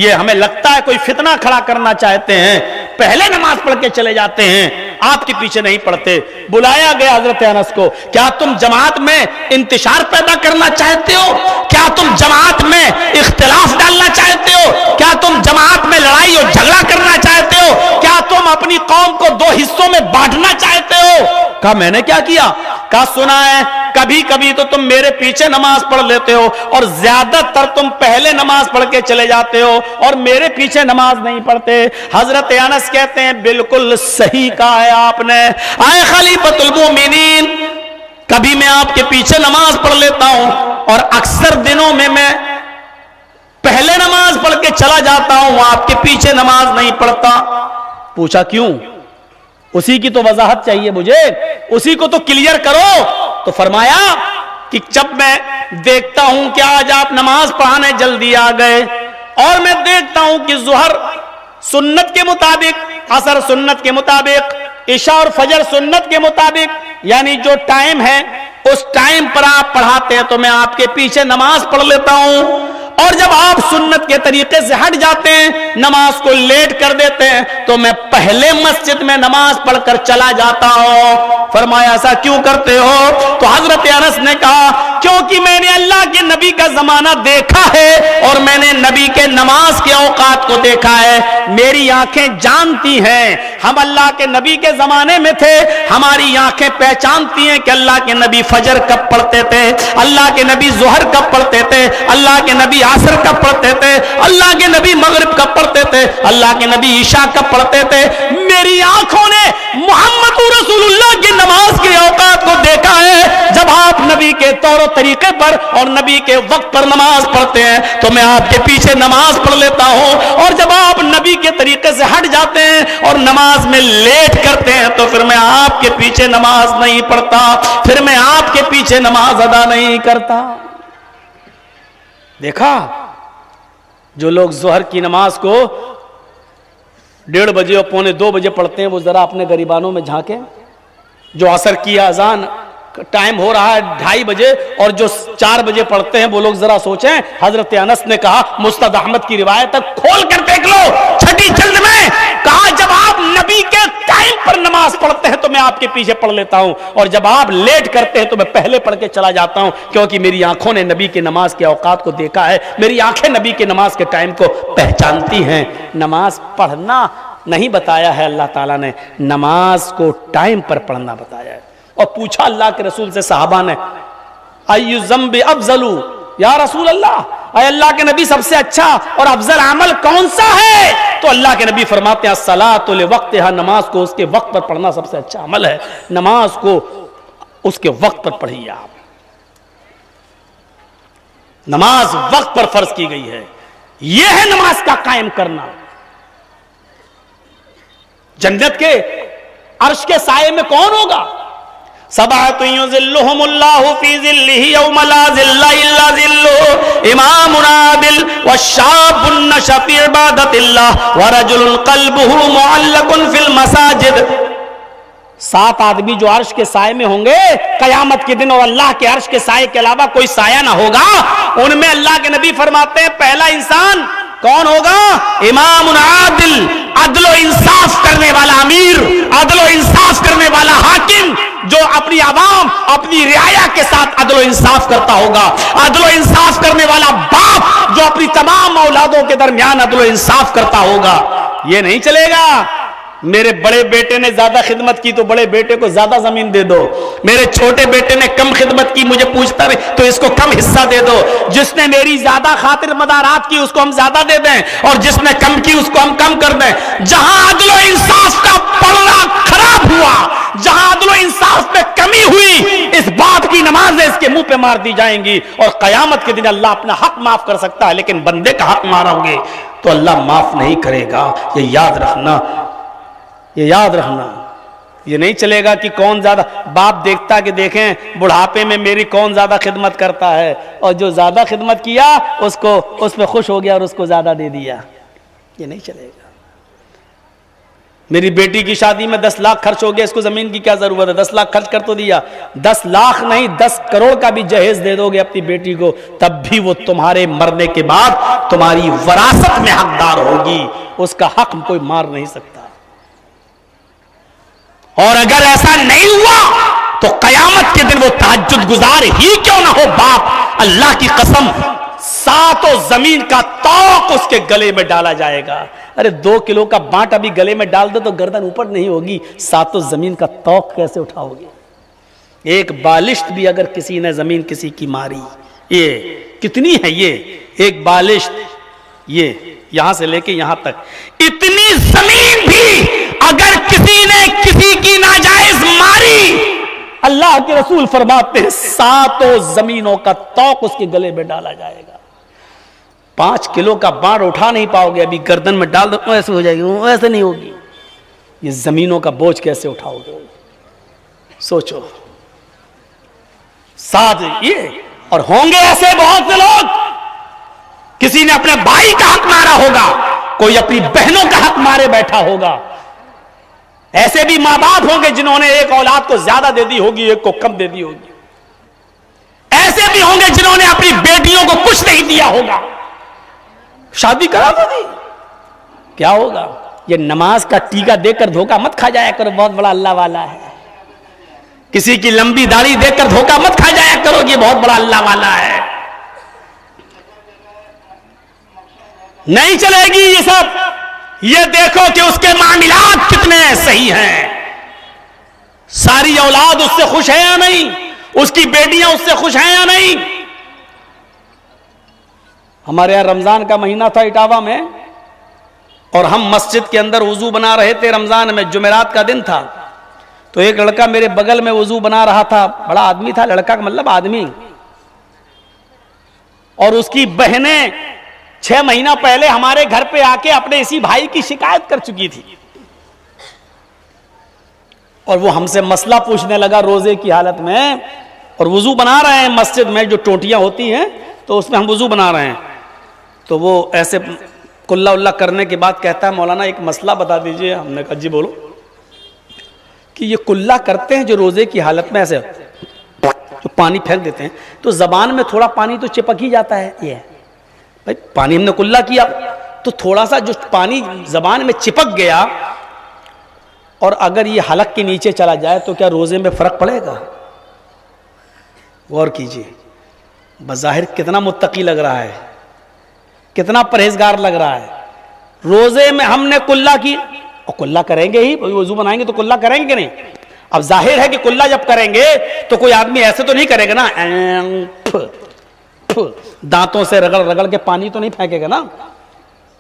یہ ہمیں لگتا ہے کوئی فتنہ کھڑا کرنا چاہتے ہیں، پہلے نماز پڑھ کے چلے جاتے ہیں، آپ کے پیچھے نہیں پڑھتے۔ بلایا گیا حضرت انس کو، کیا تم جماعت میں انتشار پیدا کرنا چاہتے ہو؟ کیا تم جماعت میں اختلاف ڈالنا چاہتے ہو؟ کیا تم جماعت میں لڑائی اور جھگڑا کرنا چاہتے ہو؟ کیا تم اپنی قوم کو دو حصوں میں بانٹنا چاہتے ہو؟ کہا میں نے کیا کیا؟ کہا سنا ہے کبھی کبھی تو تم میرے پیچھے نماز پڑھ لیتے ہو اور زیادہ تر تم پہلے نماز پڑھ کے چلے جاتے ہو اور میرے پیچھے نماز نہیں پڑھتے۔ حضرت انس کہتے ہیں بالکل صحیح کہا ہے آپ نے، اے خلیفۃ المومنین، کبھی میں آپ کے پیچھے نماز پڑھ لیتا ہوں اور اکثر دنوں میں پہلے نماز پڑھ کے چلا جاتا ہوں، آپ کے پیچھے نماز نہیں پڑھتا۔ پوچھا کیوں؟ اسی کی تو وضاحت چاہیے مجھے، اسی کو تو کلیئر کرو۔ تو فرمایا کہ جب میں دیکھتا ہوں کہ آج آپ نماز پڑھانے جلدی آ گئے اور میں دیکھتا ہوں کہ ظہر سنت کے مطابق، عصر سنت کے مطابق، عشاء اور فجر سنت کے مطابق، یعنی جو ٹائم ہے اس ٹائم پر آپ پڑھاتے ہیں تو میں آپ کے پیچھے نماز پڑھ لیتا ہوں، اور جب آپ سنت کے طریقے سے ہٹ جاتے ہیں، نماز کو لیٹ کر دیتے ہیں، تو میں پہلے مسجد میں نماز پڑھ کر چلا جاتا ہوں۔ فرمایا ایسا کیوں کرتے ہو؟ تو حضرت انس نے کہا کیونکہ میں نے اللہ کے نبی کا زمانہ دیکھا ہے اور میں نے نبی کے نماز کے اوقات کو دیکھا ہے، میری آنکھیں جانتی ہیں، ہم اللہ کے نبی کے زمانے میں تھے، ہماری آنکھیں پہچانتی ہیں کہ اللہ کے نبی فجر کب پڑھتے تھے، اللہ کے نبی ظہر کب پڑھتے تھے، اللہ کے نبی عصر کب پڑھتے تھے، اللہ کے نبی مغرب کب پڑھتے تھے، اللہ کے نبی عشاء کب پڑھتے تھے۔ میری آنکھوں نے محمد رسول اللہ کی نماز کے اوقات کو دیکھا ہے، جب آپ نبی کے طور و طریقے پر اور نبی کے وقت پر نماز پڑھتے ہیں تو میں آپ کے پیچھے نماز پڑھ لیتا ہوں، اور جب آپ نبی کے طریقے سے ہٹ جاتے ہیں اور نماز میں لیٹ کرتے ہیں تو پھر میں آپ کے پیچھے نماز نہیں پڑھتا، پھر میں آپ کے پیچھے نماز ادا نہیں کرتا۔ دیکھا جو لوگ ظہر کی نماز کو 1:30 بجے اور 1:45 بجے پڑھتے ہیں وہ ذرا اپنے غریبانوں میں جھانکیں، جو عصر کی اذان ٹائم ہو رہا ہے 2:30 بجے اور جو 4 بجے پڑھتے ہیں وہ لوگ ذرا سوچیں۔ حضرت انس نے کہا، مستد احمد کی روایت تک کھول کر دیکھ لو، چھٹی جلد میں کہا جب آپ نبی کے ٹائم پر نماز پڑھتے ہیں تو میں آپ کے پیچھے پڑھ لیتا ہوں، اور جب آپ لیٹ کرتے ہیں تو میں پہلے پڑھ کے چلا جاتا ہوں، کیونکہ میری آنکھوں نے نبی کے نماز کے اوقات کو دیکھا ہے، میری آنکھیں نبی کے نماز کے ٹائم کو پہچانتی ہیں۔ نماز پڑھنا نہیں بتایا ہے اللہ تعالیٰ نے، نماز کو ٹائم پر پڑھنا بتایا ہے۔ اور پوچھا اللہ کے رسول سے صحابہ نے، ایُّ الذنب افضل یا رسول اللہ، اے اللہ کے نبی سب سے اچھا اور افضل عمل کون سا ہے؟ تو اللہ کے نبی فرماتے ہیں الصلاۃ لوقتہا، نماز کو اس کے وقت پر پڑھنا سب سے اچھا عمل ہے، نماز کو اس کے وقت پر پڑھیے آپ۔ نماز وقت پر فرض کی گئی ہے، یہ ہے نماز کا قائم کرنا۔ جنت کے عرش کے سائے میں کون ہوگا؟ سبعۃ یظلھم اللہ فی ظلہ یوم لا ظل الا ظلہ، امام عادل والشاب نشأ فی عبادۃ اللہ ورجل قلبہ معلق فی المساجد۔ 7 آدمی جو عرش کے سائے میں ہوں گے قیامت کے دن، اور اللہ کے عرش کے سائے کے علاوہ کوئی سایہ نہ ہوگا، ان میں اللہ کے نبی فرماتے ہیں پہلا انسان کون ہوگا؟ امام عادل، عدل و انصاف کرنے والا امیر، عدل و انصاف کرنے والا حاکم، جو اپنی عوام، اپنی رعایا کے ساتھ عدل و انصاف کرتا ہوگا، عدل و انصاف کرنے والا باپ جو اپنی تمام اولادوں کے درمیان عدل و انصاف کرتا ہوگا۔ یہ نہیں چلے گا میرے بڑے بیٹے نے زیادہ خدمت کی تو بڑے بیٹے کو زیادہ زمین دے دو، میرے چھوٹے بیٹے نے کم خدمت کی مجھے پوچھتا رہے تو اس کو کم حصہ دے دو، جس نے میری زیادہ خاطر مدارات کی اس کو ہم زیادہ دے دیں اور جس نے کم کی اس کو ہم کم کر دیں۔ جہاں عدل و انصاف کا پلڑا خراب ہوا، جہاں عدل و انصاف میں کمی ہوئی، اس باپ کی نمازیں اس کے منہ پہ مار دی جائیں گی، اور قیامت کے دن اللہ اپنا حق معاف کر سکتا ہے لیکن بندے کا حق مارو گے تو اللہ معاف نہیں کرے گا۔ یہ یاد رکھنا، یہ یاد رکھنا۔ یہ نہیں چلے گا کہ کون زیادہ، باپ دیکھتا کہ دیکھیں بڑھاپے میں میری کون زیادہ خدمت کرتا ہے، اور جو زیادہ خدمت کیا اس پہ خوش ہو گیا اور اس کو زیادہ دے دیا۔ یہ نہیں چلے گا۔ میری بیٹی کی شادی میں 10 لاکھ خرچ ہو گیا، اس کو زمین کی کیا ضرورت ہے؟ 10 لاکھ خرچ کر تو دیا، 10 لاکھ نہیں 10 کروڑ کا بھی جہیز دے دو گے اپنی بیٹی کو، تب بھی وہ تمہارے مرنے کے بعد تمہاری وراثت میں حقدار ہوگی، اس کا حق کوئی مار نہیں سکتا۔ اور اگر ایسا نہیں ہوا تو قیامت کے دن وہ تہجد گزار ہی کیوں نہ ہو باپ، اللہ کی قسم 7 زمین کا توق اس کے گلے میں ڈالا جائے گا۔ ارے 2 کلو کا بانٹ ابھی گلے میں ڈال دو تو گردن اوپر نہیں ہوگی، 7 زمین کا توق کیسے اٹھاؤ گے؟ ایک بالشت بھی اگر کسی نے زمین کسی کی ماری، یہ کتنی ہے؟ یہ ایک بالشت، یہ یہاں سے لے کے یہاں تک اتنی زمین بھی اگر کسی نے کسی کی ناجائز ماری، اللہ کے رسول فرماتے ہیں 7 زمینوں کا توق اس کے گلے میں ڈالا جائے گا۔ 5 کلو کا بانٹ اٹھا نہیں پاؤ گے، ابھی گردن میں ڈال دو ایسے ہو جائے گی، ایسے نہیں ہوگی۔ یہ زمینوں کا بوجھ کیسے اٹھاؤ گے؟ سوچو۔ 7 یہ، اور ہوں گے ایسے بہت سے لوگ، کسی نے اپنے بھائی کا حق مارا ہوگا، کوئی اپنی بہنوں کا حق مارے بیٹھا ہوگا۔ ایسے بھی ماں باپ ہوں گے جنہوں نے ایک اولاد کو زیادہ دے دی ہوگی، ایک کو کم دے دی ہوگی۔ ایسے بھی ہوں گے جنہوں نے اپنی بیٹیوں کو کچھ نہیں دیا ہوگا، شادی کرا دو دی، کیا ہوگا؟ یہ نماز کا ٹیکا دے کر دھوکہ مت کھا جایا کرو بہت بڑا اللہ والا ہے۔ کسی کی لمبی داڑھی دیکھ کر دھوکہ مت کھا جایا کرو یہ بہت بڑا اللہ والا ہے۔ نہیں چلے گی یہ سب۔ یہ دیکھو کہ اس کے معاملات کتنے صحیح ہیں، ساری اولاد اس سے خوش ہے یا نہیں، اس کی بیٹیاں اس سے خوش ہیں یا نہیں۔ ہمارے یہاں رمضان کا مہینہ تھا اٹاوا میں، اور ہم مسجد کے اندر وضو بنا رہے تھے، رمضان میں جمعرات کا دن تھا، تو ایک لڑکا میرے بغل میں وضو بنا رہا تھا، بڑا آدمی تھا، لڑکا کا مطلب آدمی، اور اس کی بہنیں 6 مہینہ پہلے ہمارے گھر پہ آ کے اپنے اسی بھائی کی شکایت کر چکی تھی، اور وہ ہم سے مسئلہ پوچھنے لگا روزے کی حالت میں، اور وضو بنا رہے ہیں مسجد میں جو ٹوٹیاں ہوتی ہیں تو اس میں ہم وضو بنا رہے ہیں، تو وہ ایسے کلّا اللہ کرنے کے بعد کہتا ہے مولانا ایک مسئلہ بتا دیجئے۔ ہم نے کہا جی بولو۔ کہ یہ کلّا کرتے ہیں جو روزے کی حالت میں ایسے جو پانی پھینک دیتے ہیں تو زبان میں تھوڑا پانی تو چپک ہی جاتا ہے، یہ بھائی پانی ہم نے کلّا کیا تو تھوڑا سا جو پانی زبان میں چپک گیا اور اگر یہ حلق کے نیچے چلا جائے تو کیا روزے میں فرق پڑے گا؟ غور کیجئے، بظاہر کتنا متقی لگ رہا ہے، کتنا پرہیزگار لگ رہا ہے۔ روزے میں ہم نے کلّا کی، اور کلّا کریں گے ہی، وضو بنائیں گے تو کلّا کریں گے نہیں؟ اب ظاہر ہے کہ کلّا جب کریں گے تو کوئی آدمی ایسے تو نہیں کرے گا نا، دانتوں سے رگڑ رگڑ کے پانی تو نہیں پھینکے گا نا۔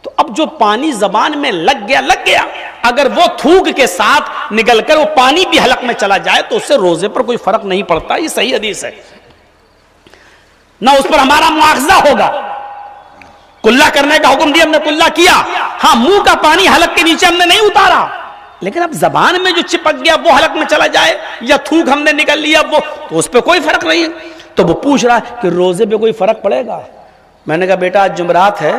تو اب جو پانی زبان میں لگ گیا، اگر وہ تھوک کے ساتھ نکل کر وہ پانی بھی حلق میں چلا جائے تو اس سے روزے پر کوئی فرق نہیں پڑتا، یہ صحیح حدیث ہے، نہ اس پر ہمارا مواخذہ ہوگا۔ کلّا کرنے کا حکم دیا، ہم نے کلّا کیا، ہاں منہ کا پانی حلق کے نیچے ہم نے نہیں اتارا، لیکن اب زبان میں جو چپک گیا وہ حلق میں چلا جائے یا تھوک ہم نے نکل لیا وہ، تو اس پہ کوئی فرق نہیں ہے۔ تو وہ پوچھ رہا ہے کہ روزے پہ کوئی فرق پڑے گا؟ میں نے کہا بیٹا آج جمعرات ہے،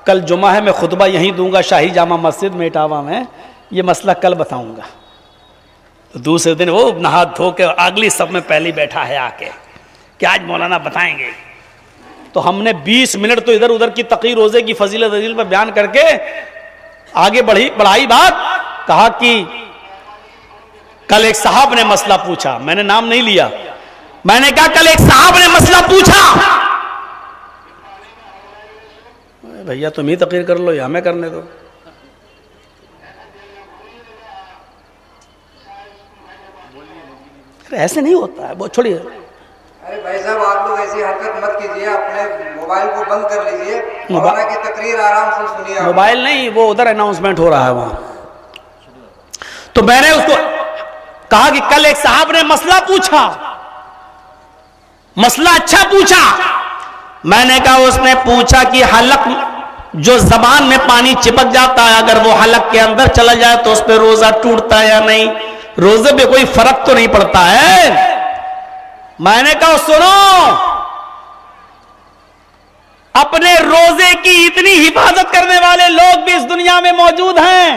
کل جمعہ ہے، میں خطبہ یہیں دوں گا شاہی جامع مسجد میں اٹاوا میں، یہ مسئلہ کل بتاؤں گا۔ تو دوسرے دن وہ نہا دھو کے اگلی صف میں پہلی بیٹھا ہے آ کے کہ آج مولانا بتائیں گے۔ تو ہم نے 20 منٹ تو ادھر ادھر کی تقریر روزے کی فضیلت پہ بیان کر کے آگے بڑھائی بات. کہا کہ کل ایک صاحب نے مسئلہ پوچھا, میں نے نام نہیں لیا, میں نے کہا کل ایک صاحب نے مسئلہ پوچھا. بھیا تم ہی تقریر کر لو یا ہمیں کرنے دو. ایسے نہیں ہوتا ہے, وہ چھوڑیے. ارے بھائی صاحب آپ لوگ ایسی حرکت مت کیجیے, اپنے موبائل کو بند کر لیجیے, مولانا کی تقریر آرام سے سنیے. موبائل نہیں, وہ ادھر اناؤنسمنٹ ہو رہا ہے وہاں. تو میں نے اس کو کہا کہ کل ایک صاحب نے مسئلہ پوچھا, مسئلہ اچھا پوچھا. میں نے کہا اس نے پوچھا کہ حلق جو زبان میں پانی چپک جاتا ہے, اگر وہ حلق کے اندر چلا جائے تو اس پہ روزہ ٹوٹتا ہے یا نہیں؟ روزے پہ کوئی فرق تو نہیں پڑتا ہے. میں نے کہا سنو, اپنے روزے کی اتنی حفاظت کرنے والے لوگ بھی اس دنیا میں موجود ہیں,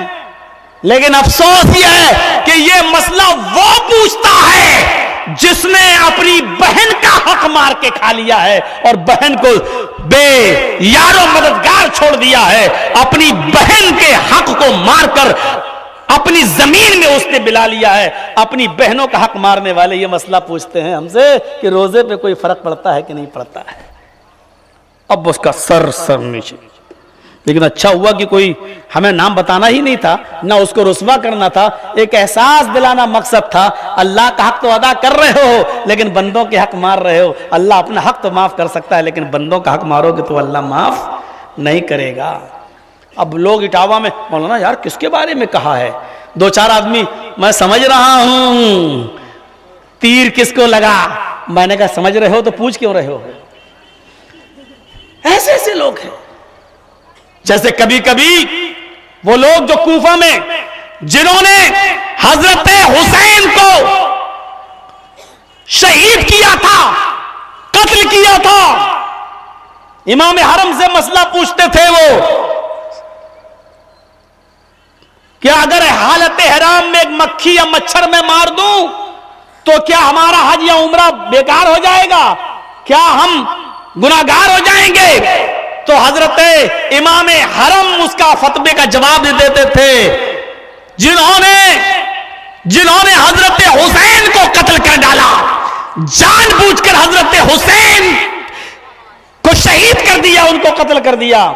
لیکن افسوس یہ ہے کہ یہ مسئلہ وہ پوچھتا ہے جس نے اپنی بہن کا حق مار کے کھا لیا ہے اور بہن کو بے یارو مددگار چھوڑ دیا ہے. اپنی بہن کے حق کو مار کر اپنی زمین میں اس نے بلا لیا ہے. اپنی بہنوں کا حق مارنے والے یہ مسئلہ پوچھتے ہیں ہم سے کہ روزے پہ کوئی فرق پڑتا ہے کہ نہیں پڑتا ہے. اب اس کا سر نیچے. لیکن اچھا ہوا کہ کوئی ہمیں نام بتانا ہی نہیں تھا, نہ اس کو رسوا کرنا تھا, ایک احساس دلانا مقصد تھا. اللہ کا حق تو ادا کر رہے ہو لیکن بندوں کے حق مار رہے ہو. اللہ اپنا حق تو معاف کر سکتا ہے لیکن بندوں کا حق مارو گے تو اللہ معاف نہیں کرے گا. اب لوگ اٹاوا میں مولانا یار کس کے بارے میں کہا ہے, 2-4 آدمی میں سمجھ رہا ہوں تیر کس کو لگا. میں نے کہا سمجھ رہے ہو تو پوچھ کیوں رہے ہو. ایسے ایسے لوگ ہیں. جیسے کبھی کبھی وہ لوگ جو کوفہ میں جنہوں نے حضرت حسین کو شہید کیا تھا, قتل کیا تھا, امام حرم سے مسئلہ پوچھتے تھے وہ کہ اگر حالت احرام میں ایک مکھی یا مچھر میں مار دوں تو کیا ہمارا حج یا عمرہ بیکار ہو جائے گا, کیا ہم گناہگار ہو جائیں گے؟ تو حضرت امام حرم اس کا فتوے کا جواب دے دیتے تھے. جنہوں نے حضرت حسین کو قتل کر ڈالا, جان بوجھ کر حضرت حسین کو شہید کر دیا, ان کو قتل کر دیا.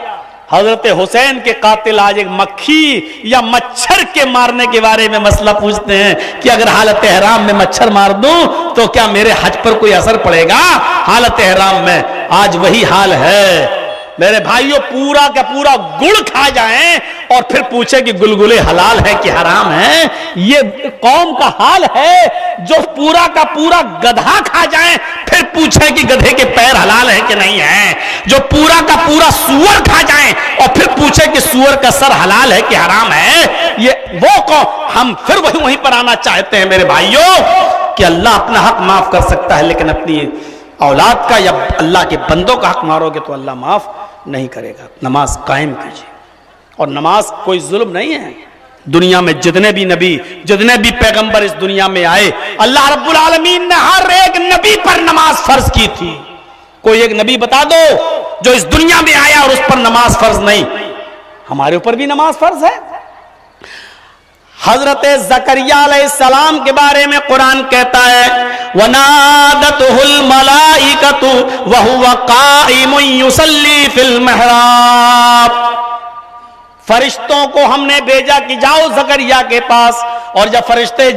حضرت حسین کے قاتل آج ایک مکھی یا مچھر کے مارنے کے بارے میں مسئلہ پوچھتے ہیں کہ اگر حالت احرام میں مچھر مار دوں تو کیا میرے حج پر کوئی اثر پڑے گا؟ حالت احرام میں آج وہی حال ہے. میرے بھائیوں, پورا کا پورا گڑ کھا جائیں اور پھر پوچھے کہ گلگلے حلال ہے کہ حرام ہے. یہ قوم کا حال ہے جو پورا کا پورا گدھا کھا جائیں پھر پوچھے کہ گدھے کے پیر حلال ہے کہ نہیں ہے. جو پورا کا پورا سور کھا جائیں اور پھر پوچھے کہ سور کا سر حلال ہے کہ حرام ہے. یہ وہ قوم, ہم پھر وہیں پر آنا چاہتے ہیں میرے بھائیوں کہ اللہ اپنا حق معاف کر سکتا ہے لیکن اپنی اولاد کا یا اللہ کے بندوں کا حق مارو گے تو اللہ معاف نہیں کرے گا. نماز قائم کیجیے, اور نماز کوئی ظلم نہیں ہے. دنیا میں جتنے بھی نبی, جتنے بھی پیغمبر اس دنیا میں آئے, اللہ رب العالمین نے ہر ایک نبی پر نماز فرض کی تھی. کوئی ایک نبی بتا دو جو اس دنیا میں آیا اور اس پر نماز فرض نہیں. ہمارے اوپر بھی نماز فرض ہے. حضرت زکریا علیہ السلام کے بارے میں قرآن کہتا ہے وَنَادَتْهُ الْمَلَائِكَةُ وَهُوَ قَائِمٌ يُصَلِّي فِي الْمِحْرَابِ. فرشتوں کو ہم نے بھیجا کہ جاؤ زکریا کے پاس, اور جب فرشتے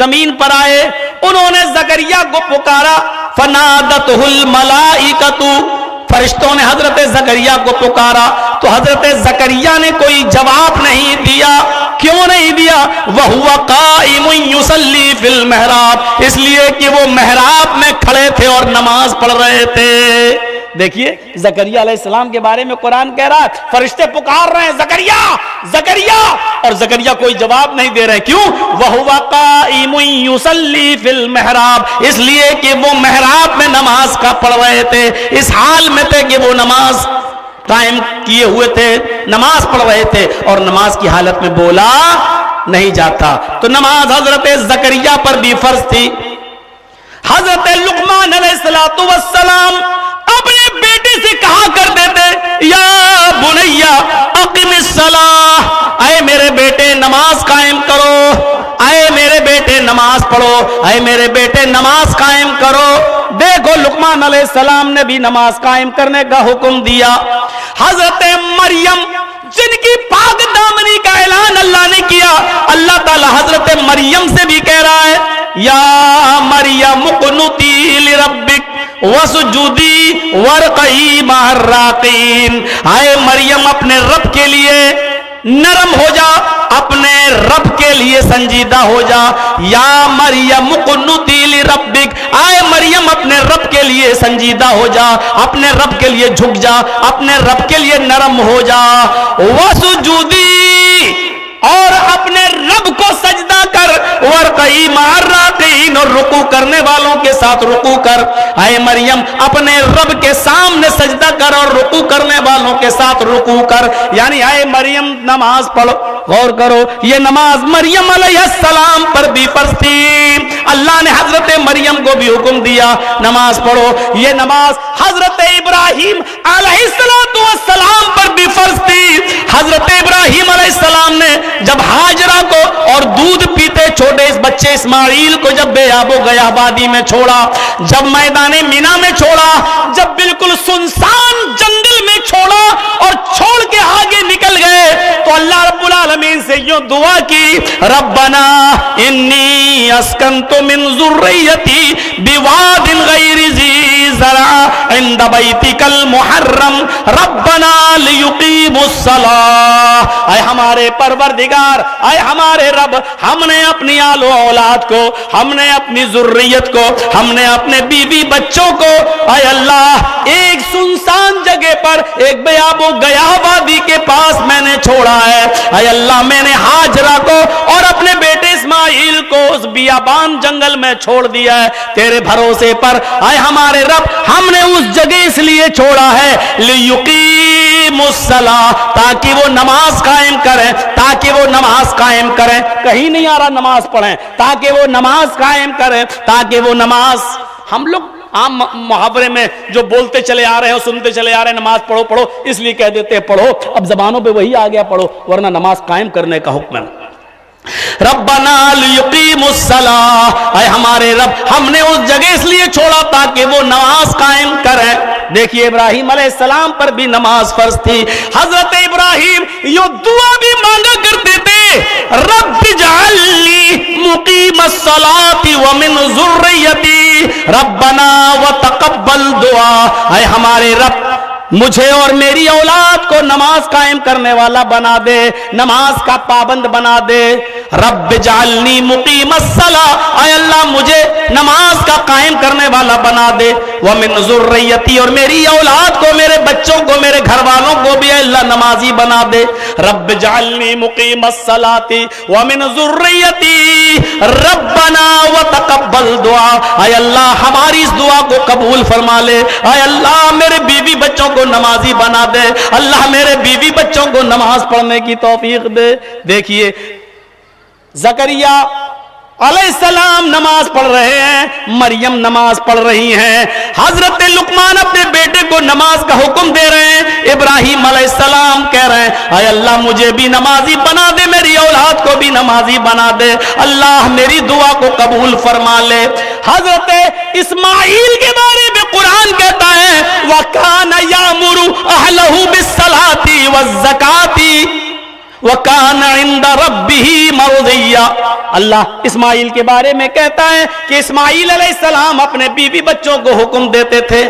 زمین پر آئے انہوں نے زکریا کو پکارا. فَنَادَتْهُ الْمَلَائِكَةُ, فرشتوں نے حضرت زکریا کو پکارا تو حضرت زکریا نے کوئی جواب نہیں دیا. کیوں نہیں دیا؟ وَهُوَ قَائِمٌ يُصَلِّي فِي الْمِحْرَابِ, اس لیے کہ وہ محراب میں کھڑے تھے اور نماز پڑھ رہے تھے. دیکھیے زکریا علیہ السلام کے بارے میں قرآن کہہ رہا ہے فرشتے پکار رہے ہیں زکریا زکریا, اور زکریا کوئی جواب نہیں دے رہے. کیوں؟ وَهُوَ قَائِمٌ يُصَلِّي فِي الْمِحْرَابِ, اس لیے کہ وہ محراب میں نماز کا پڑھ رہے تھے. اس حال میں تھے کہ وہ نماز قائم کیے ہوئے تھے, نماز پڑھ رہے تھے, اور نماز کی حالت میں بولا نہیں جاتا. تو نماز حضرت زکریا پر بھی فرض تھی. حضرت لقمان علیہ السلام اپنے بیٹے بیٹے کہا کرتے تھے یا بنیا اقم الصلاۃ، اے میرے بیٹے نماز قائم کرو، اے میرے بیٹے نماز پڑھو، اے میرے بیٹے نماز قائم کرو۔ دیکھو لقمان علیہ السلام نے بھی نماز قائم کرنے کا حکم دیا۔ حضرت مریم جن کی پاک دامنی کا اعلان اللہ نے کیا، اللہ تعالی حضرت مریم سے بھی کہہ رہا ہے یا مریم اقنتی لربک وسجدی وارقعی مع الراقین، اے مریم اپنے رب کے لیے نرم ہو جا، اپنے رب کے لیے سنجیدہ ہو جا۔ یا مریم اقنتی لربک، اے مریم اپنے رب کے لیے سنجیدہ ہو جا، اپنے رب کے لیے جھک جا، اپنے رب کے لیے نرم ہو جا۔ وسجودی، اور اپنے رب کو سجدہ کر، ورقعی مع الراقعین، اور رکوع کرنے والوں کے ساتھ رکوع کر۔ اے مریم اپنے رب کے سامنے سجدہ کر اور رکوع کرنے والوں کے ساتھ رکوع کر، یعنی اے مریم نماز پڑھو۔ غور کرو، یہ نماز مریم علیہ السلام پر بھی فرض تھی، اللہ نے حضرت مریم کو بھی حکم دیا نماز پڑھو۔ یہ نماز حضرت ابراہیم علیہ السلام پر بھی فرض تھی۔ حضرت ابراہیم علیہ السلام نے جب ہاجرہ کو اور دودھ پیتے چھوٹے اس بچے اسماعیل کو جب بے آب و گیا وادی میں چھوڑا، جب میدان مینا میں چھوڑا، جب بالکل سنسان جنگل میں چھوڑا اور چھوڑ کے آگے نکل گئے، تو اللہ رب العالمین سے یوں دعا کی ربنا انی اسکنت من ذریتی بواد غیر ذی زرع عند بیتک المحرم ربنا لیقیموا الصلاۃ، اے ہمارے پروردگار، اے ہمارے رب، ہم نے اپنی آل و اولاد کو، ہم نے اپنی ذریت کو، ہم نے اپنے بیوی بچوں کو، اے اللہ ایک سنسان جگہ پر ایک بے آب و گیا وادی کے پاس میں نے چھوڑا ہے۔ اے اللہ میں نے ہاجرہ کو اور اپنے بیٹے اسماعیل کو اس بیابان جنگل میں چھوڑ دیا ہے تیرے بھروسے پر۔ اے ہمارے رب ہم نے اس جگہ اس لیے چھوڑا ہے لیقیموا الصلاۃ، تاکہ وہ نماز قائم کریں، تاکہ وہ نماز قائم کریں۔ کہیں نہیں آ رہا نماز پڑھیں، تاکہ وہ نماز قائم کریں، تاکہ وہ نماز، ہم لوگ عام محاورے میں جو بولتے چلے آ رہے ہیں اور سنتے چلے آ رہے ہیں نماز پڑھو پڑھو، اس لیے کہہ دیتے ہیں پڑھو، اب زبانوں پہ وہی آ گیا پڑھو، ورنہ نماز قائم کرنے کا حکم ہے۔ ربنا لیقیموا الصلاۃ، اے ہمارے رب ہم نے اس جگہ اس لیے چھوڑا تاکہ وہ نماز قائم کریں۔ دیکھیے ابراہیم علیہ السلام پر بھی نماز فرض تھی۔ حضرت ابراہیم یہ دعا بھی مانگا کرتے تھے رب اجعلنی مقیم الصلاۃ ومن ذریتی ربنا وتقبل دعا، اے ہمارے رب مجھے اور میری اولاد کو نماز قائم کرنے والا بنا دے، نماز کا پابند بنا دے۔ رب اجعلنی مقیم الصلاۃ، اے اللہ مجھے نماز کا قائم کرنے والا بنا دے، ومن ذریتی، اور میری اولاد کو، میرے بچوں کو، میرے گھر والوں کو بھی اے اللہ نمازی بنا دے۔ رب اجعلنی مقیم الصلاۃ ومن ذریتی ربنا وتقبل دعا، اے اللہ ہماری اس دعا کو قبول فرما لے۔ اے اللہ میرے بیوی بچوں کو نمازی بنا دے، اللہ میرے بیوی بچوں کو نماز پڑھنے کی توفیق دے۔ دیکھیے زکریا علیہ السلام نماز پڑھ رہے ہیں، مریم نماز پڑھ رہی ہیں، حضرت لقمان اپنے بیٹے کو نماز کا حکم دے رہے ہیں، ابراہیم علیہ السلام کہہ رہے ہیں اے اللہ مجھے بھی نمازی بنا دے، میری اولاد کو بھی نمازی بنا دے، اللہ میری دعا کو قبول فرما لے۔ حضرت اسماعیل کے بارے میں قرآن کہتا ہے وَكَانَ يَأْمُرُ أَهْلَهُ بِالصَّلَاةِ وَالزَّكَاةِ وَكَانَ عِنْدَ رَبِّهِ مَرْضِيًّا۔ اللہ اسماعیل کے بارے میں کہتا ہے کہ اسماعیل علیہ السلام اپنے بیوی بچوں کو حکم دیتے تھے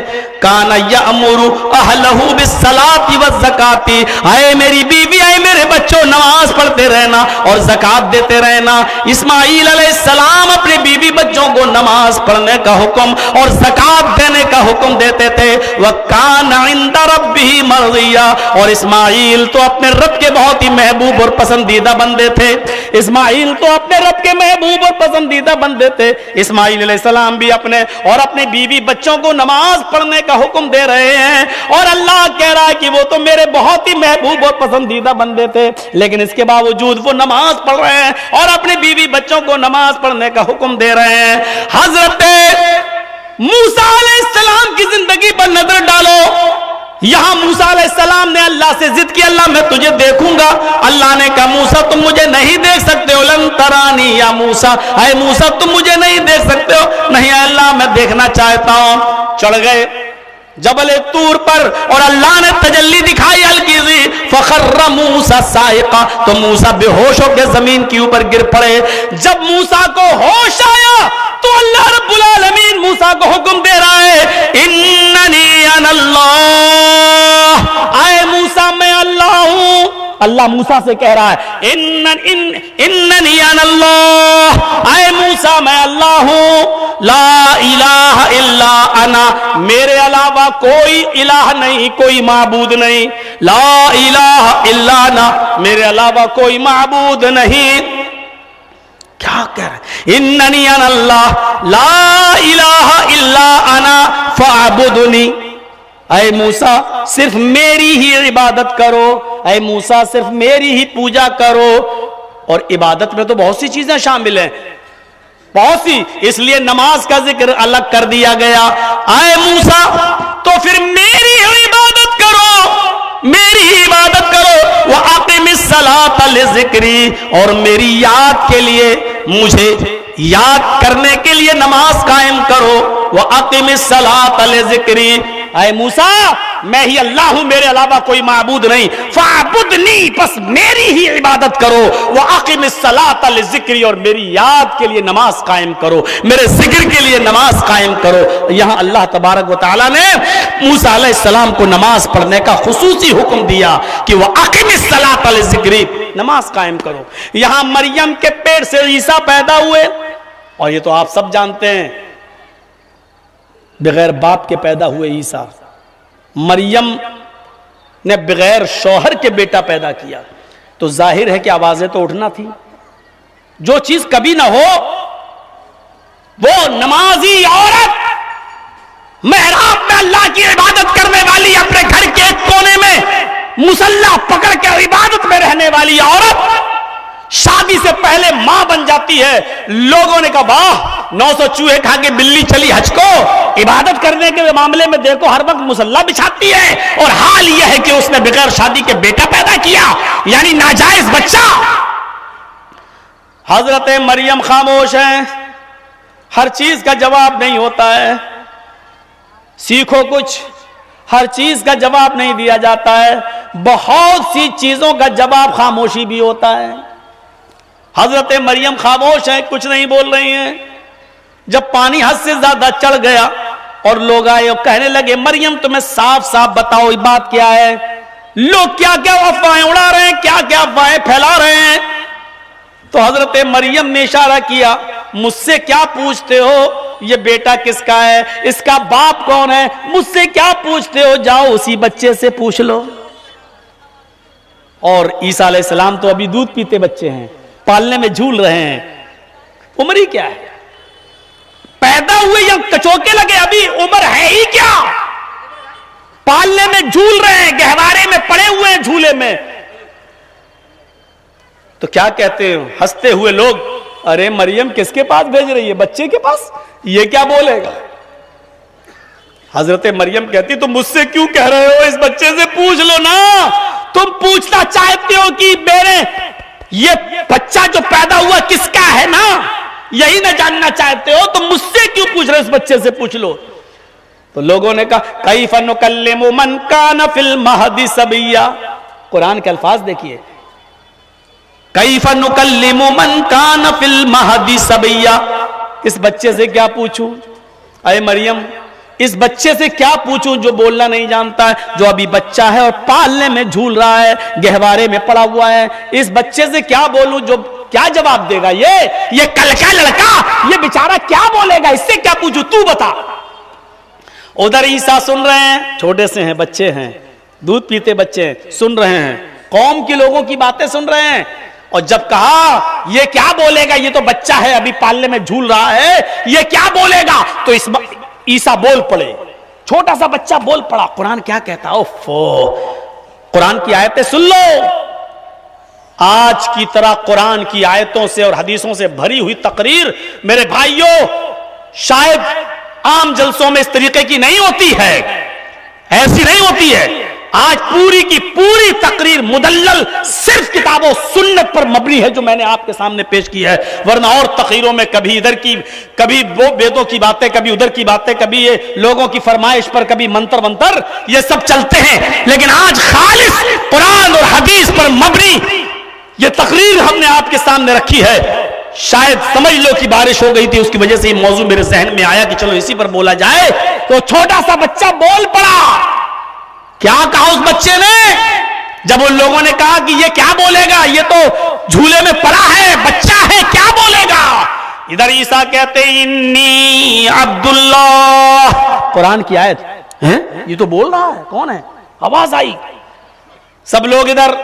کَانَ يَأْمُرُ أَهْلَهُ بِالصَّلَاةِ وَالزَّكَاةِ، اے میری بیوی، اے میرے بچوں نماز پڑھتے رہنا اور زکات دیتے رہنا۔ اسماعیل علیہ السلام اپنے بیوی بچوں کو نماز پڑھنے کا حکم اور زکات دینے کا حکم دیتے تھے۔ وَكَانَ عِنْدَ رَبِّهِ مَرْضِيًّا، اور اسماعیل تو اپنے رب کے بہت ہی محبوب اور پسندیدہ بندے تھے۔ اسماعیل تو اپنے رب کے محبوب اور پسندیدہ بندے تھے۔ اسماعیل علیہ السلام بھی اپنے اور اپنی بیوی بچوں کو نماز پڑھنے کا حکم دے رہے ہیں، اور اللہ کہہ رہا ہے کہ وہ تو میرے بہت ہی محبوب اور پسندیدہ بندے تھے، لیکن اس کے باوجود وہ نماز پڑھ رہے ہیں اور اپنے بیوی بچوں کو نماز پڑھنے کا حکم دے رہے ہیں۔ حضرت موسیٰ علیہ السلام کی زندگی پر نظر ڈالو، یہاں موسیٰ علیہ السلام نے اللہ سے ضد کی, اللہ میں تجھے دیکھوں گا. اللہ نے کہا موسیٰ تم مجھے نہیں دیکھ سکتے ہو, لن ترانی یا موسیٰ, اے موسیٰ تم مجھے نہیں دیکھ سکتے ہو. نہیں اے اللہ میں دیکھنا چاہتا ہوں. چڑھ گئے جبل طور پر اور اللہ نے تجلی دکھائی ہلکی سی, فخر موسیٰ صاعقا, تو موسیٰ بے ہوش ہو کے زمین کے اوپر گر پڑے. جب موسیٰ کو ہوش آیا تو اللہ رب العالمین موسیٰ کو حکم دے رہا ہے, اننی انا اللہ, اے موسیٰ میں اللہ ہوں. اللہ موسیٰ سے کہہ رہا ہے اننی انا اللہ, اے موسیٰ میں اللہ ہوں. لا الہ الا انا, میرے علاوہ کوئی الہ نہیں, کوئی معبود نہیں. لا الہ الا انا, میرے علاوہ کوئی معبود نہیں. کیا کہہ رہے, اننی انا اللہ لا الہ الا انا فاعبدنی. اے موسیٰ صرف میری ہی عبادت کرو, اے موسیٰ صرف میری ہی پوجا کرو. اور عبادت میں تو بہت سی چیزیں شامل ہیں, بہت سی, اس لیے نماز کا ذکر الگ کر دیا گیا. اے موسیٰ تو پھر میری ہی عبادت کرو, میری ہی عبادت کرو. وَأَقِمِ الصَّلَاةَ لِذِكْرِي, اور میری یاد کے لیے, مجھے یاد کرنے کے لیے نماز قائم کرو. وَأَقِمِ الصَّلَاةَ لِذِكْرِي, اے موسیٰ میں ہی اللہ ہوں, میرے علاوہ کوئی معبود نہیں. فَاعْبُدْنِي, بس میری ہی عبادت کرو. وَأَقِمِ الصَّلَاةَ لِذِكْرِي, اور میری یاد کے لیے نماز قائم کرو, میرے ذکر کے لیے نماز قائم کرو. یہاں اللہ تبارک و تعالیٰ نے موسیٰ علیہ السلام کو نماز پڑھنے کا خصوصی حکم دیا کہ وَأَقِمِ الصَّلَاةَ لِذِكْرِي, نماز قائم کرو. یہاں مریم کے پیٹ سے عیسیٰ پیدا ہوئے, اور یہ تو آپ سب جانتے ہیں بغیر باپ کے پیدا ہوئے عیسیٰ. مریم نے بغیر شوہر کے بیٹا پیدا کیا, تو ظاہر ہے کہ آوازیں تو اٹھنا تھی. جو چیز کبھی نہ ہو, وہ نمازی عورت محراب میں اللہ کی عبادت کرنے والی, اپنے گھر کے ایک کونے میں مصلی پکڑ کے عبادت میں رہنے والی عورت شادی سے پہلے ماں بن جاتی ہے. لوگوں نے کہا واہ 900 چوہے کھا کے بلی چلی حج کو, عبادت کرنے کے معاملے میں دیکھو ہر وقت مصلی بچھاتی ہے, اور حال یہ ہے کہ اس نے بغیر شادی کے بیٹا پیدا کیا, یعنی ناجائز بچہ. حضرت مریم خاموش ہیں, ہر چیز کا جواب نہیں ہوتا ہے, سیکھو کچھ, ہر چیز کا جواب نہیں دیا جاتا ہے, بہت سی چیزوں کا جواب خاموشی بھی ہوتا ہے. حضرت مریم خاموش ہیں, کچھ نہیں بول رہی ہیں. جب پانی حد سے زیادہ چڑھ گیا اور لوگ آئے اور کہنے لگے مریم تمہیں صاف صاف بتاؤ یہ بات کیا ہے. لوگ کیا کیا افواہیں اڑا رہے ہیں, کیا کیا افواہیں پھیلا رہے ہیں. تو حضرت مریم نے اشارہ کیا, مجھ سے کیا پوچھتے ہو, یہ بیٹا کس کا ہے, اس کا باپ کون ہے, مجھ سے کیا پوچھتے ہو, جاؤ اسی بچے سے پوچھ لو. اور عیسیٰ علیہ السلام تو ابھی دودھ پیتے بچے ہیں, پالنے میں جھول رہے ہیں, عمر ہی کیا ہے, پیدا ہوئے یا کچوکے لگے, ابھی عمر ہے ہی کیا, پالنے میں جھول رہے ہیں, گہوارے میں پڑے ہوئے ہیں جھولے میں. تو کیا کہتے ہیں ہنستے ہوئے لوگ, ارے مریم کس کے پاس بھیج رہی ہے, بچے کے پاس, یہ کیا بولے گا. حضرت مریم کہتی تم مجھ سے کیوں کہہ رہے ہو, اس بچے سے پوچھ لو نا. تم پوچھنا چاہتے ہو کہ میرے یہ بچہ جو پیدا ہوا کس کا ہے نا, یہی نہ جاننا چاہتے ہو, تم مجھ سے کیوں پوچھ رہے ہو, اس بچے سے پوچھ لو. تو لوگوں نے کہا کیف نکلم من کان فی المہد صبیا, قرآن کے الفاظ دیکھیے, کیف نکلم من کان فی المہد صبیا, اس بچے سے کیا پوچھوں, اے مریم اس بچے سے کیا پوچھوں جو بولنا نہیں جانتا ہے, جو ابھی بچہ ہے اور پالنے میں جھول رہا ہے, گہوارے میں پڑا ہوا ہے. اس بچے سے کیا بولوں, جو کیا جواب دے گا, یہ کل کا لڑکا, یہ بیچارہ کیا بولے گا, اس سے کیا پوچھوں, تو بتا. ادھر عیسیٰ سن رہے ہیں, چھوٹے سے ہیں, بچے ہیں, دودھ پیتے بچے ہیں, سن رہے ہیں, قوم کے لوگوں کی باتیں سن رہے ہیں. اور جب کہا یہ کیا بولے گا, یہ تو بچہ ہے ابھی پالنے میں جھول رہا ہے, یہ کیا بولے گا, تو اس عیسیٰ بول پڑے, چھوٹا سا بچہ بول پڑا. قرآن کیا کہتا, قرآن کی آیتیں سن لو. آج کی طرح قرآن کی آیتوں سے اور حدیثوں سے بھری ہوئی تقریر میرے بھائیوں شاید عام جلسوں میں اس طریقے کی نہیں ہوتی ہے. ایسی نہیں ہوتی ہے. آج پوری کی پوری تقریر مدلل صرف کتاب و سنت پر مبنی ہے جو میں نے آپ کے سامنے پیش کی ہے, ورنہ اور تقریروں میں کبھی ادھر کی, کبھی وہ بیدوں کی باتیں, کبھی ادھر کی باتیں, کبھی یہ لوگوں کی فرمائش پر, کبھی منتر ونتر, یہ سب چلتے ہیں. لیکن آج خالص قرآن اور حدیث پر مبنی یہ تقریر ہم نے آپ کے سامنے رکھی ہے. شاید سمجھ لو کہ بارش ہو گئی تھی, اس کی وجہ سے یہ موضوع میرے ذہن میں آیا کہ چلو اسی پر بولا جائے. تو چھوٹا سا بچہ بول پڑا. کیا کہا اس بچے نے جب ان لوگوں نے کہا کہ یہ کیا بولے گا, یہ تو جھولے میں پڑا ہے, بچہ ہے, کیا بولے گا؟ ادھر عیسیٰ کہتے انی عبداللہ, قرآن کی آیت ہے, یہ تو بول رہا ہے, کون ہے؟ آواز آئی, سب لوگ ادھر,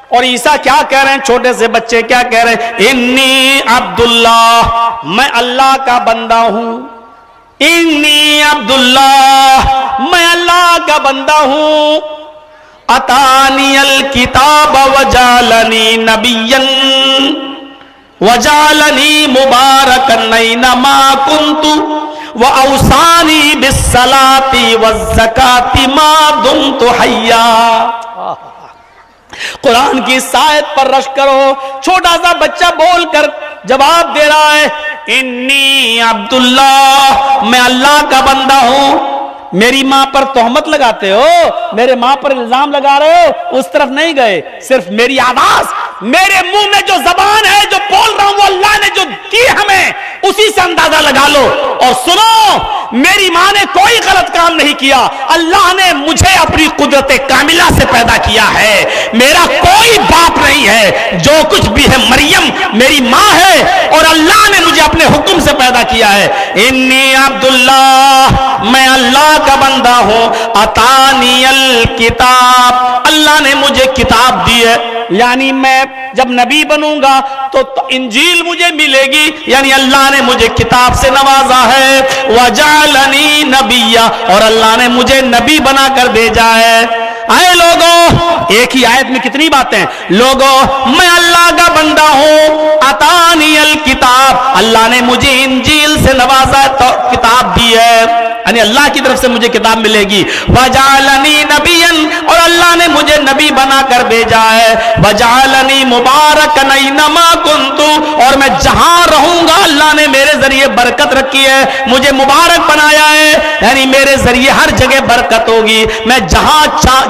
اور عیسیٰ کیا کہہ رہے ہیں, چھوٹے سے بچے کیا کہہ رہے ہیں, انی عبداللہ, میں اللہ کا بندہ ہوں. انی عبداللہ, میں اللہ کا بندہ ہوں. اتانی الکتاب وجعلنی نبیا وجعلنی مبارکا اینما کنت واوصانی بالصلاۃ والزکاۃ ما دمت حیا. قرآن کی اس آیت پر رشک کرو. چھوٹا سا بچہ بول کر جواب دے رہا ہے, انی عبداللہ, میں اللہ کا بندہ ہوں. میری ماں پر تہمت لگاتے ہو, میرے ماں پر الزام لگا رہے ہو, اس طرف نہیں گئے. صرف میری آواز, میرے منہ میں جو زبان ہے, جو بول رہا ہوں وہ اللہ نے جو دی ہمیں, اسی سے اندازہ لگا لو. اور سنو, میری ماں نے کوئی غلط کام نہیں کیا, اللہ نے مجھے اپنی قدرت کاملہ سے پیدا کیا ہے. میرا کوئی باپ نہیں ہے, جو کچھ بھی ہے مریم میری ماں ہے, اور اللہ نے مجھے اپنے حکم سے پیدا کیا ہے. انی عبداللہ, میں اللہ کا بندہ ہوں. اتانی الکتاب, اللہ نے مجھے کتاب دی ہے, یعنی میں جب نبی بنوں گا تو انجیل مجھے ملے گی, یعنی اللہ نے مجھے کتاب سے نوازا ہے. وجعلنی نبیا, اور اللہ نے مجھے نبی بنا کر بھیجا ہے. اے لوگوں, ایک ہی آیت میں کتنی باتیں. لوگوں, میں اللہ کا بندہ ہوں. اتانی الکتاب, اللہ نے مجھے انجیل سے نوازا ہے, تو کتاب دی ہے, یعنی اللہ کی طرف سے مجھے کتاب ملے گی. وجعلنی نبیا, اور اللہ نے مجھے نبی بنا کر بھیجا ہے. وجعلنی مبارکا اینما کنت, اور میں جہاں رہوں گا اللہ نے میرے ذریعے برکت رکھی ہے, مجھے مبارک بنایا ہے, یعنی میرے ذریعے ہر جگہ برکت ہوگی. میں جہاں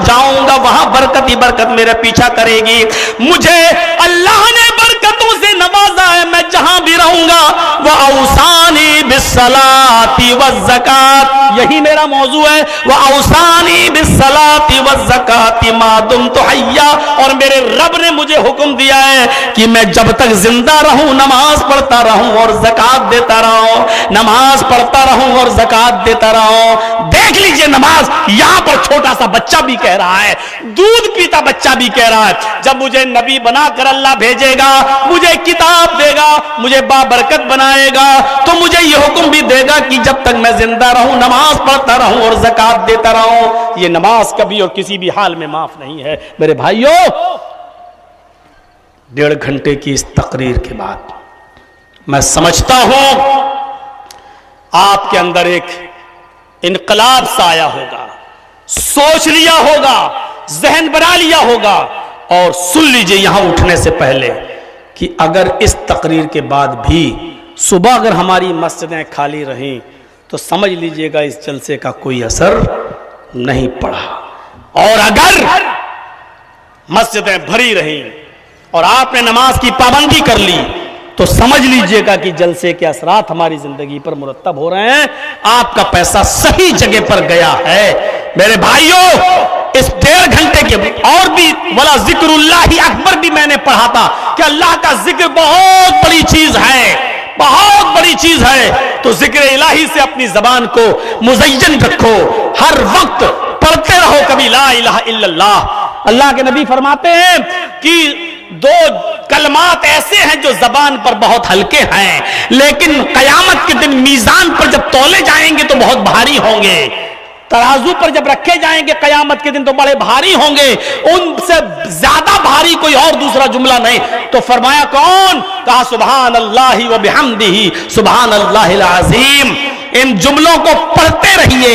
جاؤں گا وہاں برکت ہی برکت میرے پیچھا کرے گی. مجھے اللہ نے برکتوں سے نوازا ہے, میں جہاں بھی رہوں گا. وَأَوْصَانِي بِالصَّلَاةِ وَالزَّكَاةِ, یہی میرا موضوع ہے. وَأَوْصَانِي بِالصَّلَاةِ وَالزَّكَاةِ مَا دُمْتُ حَيًّا, اور میرے رب نے مجھے حکم دیا ہے کہ میں جب تک زندہ رہوں نماز پڑھتا رہوں اور زکات دیتا رہوں, نماز پڑھتا رہوں اور زکات دیتا رہوں. دیکھ لیجئے نماز, یہاں پر چھوٹا سا بچہ بھی کہہ رہا ہے, دودھ پیتا بچہ بھی کہہ رہا ہے, جب مجھے نبی بنا کر اللہ بھیجے گا, مجھے کتاب دے گا, مجھے بابرکت بنائے گا, تو مجھے یہ حکم بھی دے گا کہ جب تک میں زندہ رہوں نماز پڑھتا رہوں اور زکات دیتا رہوں. یہ نماز کبھی اور کسی بھی حال میں معاف نہیں ہے. میرے بھائیوں, 1.5 گھنٹے کی اس تقریر کے بعد میں سمجھتا ہوں آپ کے اندر ایک انقلاب سا آیا ہوگا, سوچ لیا ہوگا, ذہن بنا لیا ہوگا. اور سن لیجئے یہاں اٹھنے سے پہلے کہ اگر اس تقریر کے بعد بھی صبح اگر ہماری مسجدیں خالی رہیں تو سمجھ لیجئے گا اس جلسے کا کوئی اثر نہیں پڑا, اور اگر مسجدیں بھری رہیں اور آپ نے نماز کی پابندی کر لی تو سمجھ لیجئے گا کہ جلسے کے اثرات ہماری زندگی پر مرتب ہو رہے ہیں. آپ کا پیسہ صحیح جگہ پر گیا ہے. میرے بھائیوں, اس 1.5 گھنٹے کے اور بھی ولا ذکر اللہ اکبر بھی میں نے پڑھا تھا کہ اللہ کا ذکر بہت بڑی چیز ہے, بہت بڑی چیز ہے. تو ذکر الہی سے اپنی زبان کو مزین رکھو, ہر وقت پڑھتے رہو کبھی لا الہ الا اللہ. اللہ کے نبی فرماتے ہیں کہ 2 کلمات ایسے ہیں جو زبان پر بہت ہلکے ہیں, لیکن قیامت کے دن میزان پر جب تولے جائیں گے تو بہت بھاری ہوں گے. ترازو پر جب رکھے جائیں گے قیامت کے دن تو بڑے بھاری ہوں گے. ان سے زیادہ بھاری کوئی اور دوسرا جملہ نہیں. تو فرمایا کون؟ کہا سبحان اللہ و بحمدہ سبحان اللہ العظیم. ان جملوں کو پڑھتے رہیے,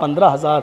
15,000,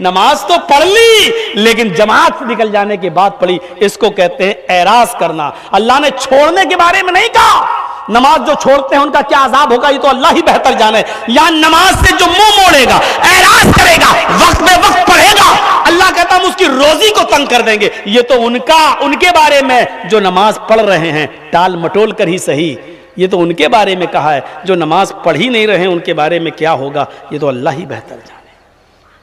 نماز تو پڑھ لی لیکن جماعت سے نکل جانے کے بعد پڑھی. اس کو کہتے ہیں اعراض کرنا. اللہ نے چھوڑنے کے بارے میں نہیں کہا. نماز جو چھوڑتے ہیں ان کا کیا عذاب ہوگا یہ تو اللہ ہی بہتر جانے. یا نماز سے جو منہ موڑے گا, اعراض کرے گا, وقت بے وقت پڑھے گا, اللہ کہتا ہم اس کی روزی کو تنگ کر دیں گے. یہ تو ان کے بارے میں جو نماز پڑھ رہے ہیں ٹال مٹول کر ہی صحیح, یہ تو ان کے بارے میں کہا ہے. جو نماز پڑھ ہی نہیں رہے ان کے بارے میں کیا ہوگا یہ تو اللہ ہی بہتر جانے.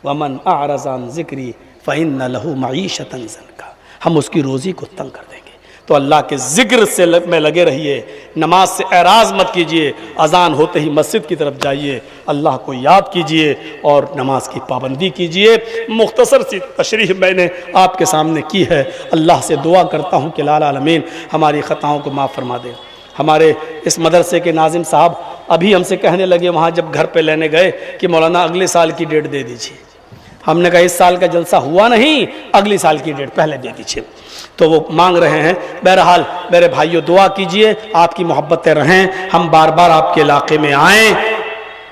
وَمَنْ أَعْرَضَ عَنْ ذِكْرِي فَإِنَّ لَهُ مَعِيشَةً ضَنْكًا. ہم اس کی روزی کو تنگ کر دیں گے. تو اللہ کے ذکر سے میں لگے رہیے, نماز سے اعراض مت کیجئے. اذان ہوتے ہی مسجد کی طرف جائیے, اللہ کو یاد کیجئے اور نماز کی پابندی کیجئے. مختصر سی تشریح میں نے آپ کے سامنے کی ہے. اللہ سے دعا کرتا ہوں کہ الٰہ العالمین ہماری خطاؤں کو معاف فرما دے. ہمارے اس مدرسے کے ناظم صاحب ابھی ہم سے کہنے لگے وہاں جب گھر پہ لینے گئے کہ مولانا اگلے سال کی ڈیٹ دے دیجیے. ہم نے کہا اس سال کا جلسہ ہوا نہیں, اگلی سال کی ڈیٹ پہلے دے دیجیے. تو وہ مانگ رہے ہیں. بہرحال میرے بھائیوں دعا کیجئے, آپ کی محبتیں رہیں, ہم بار بار آپ کے علاقے میں آئیں.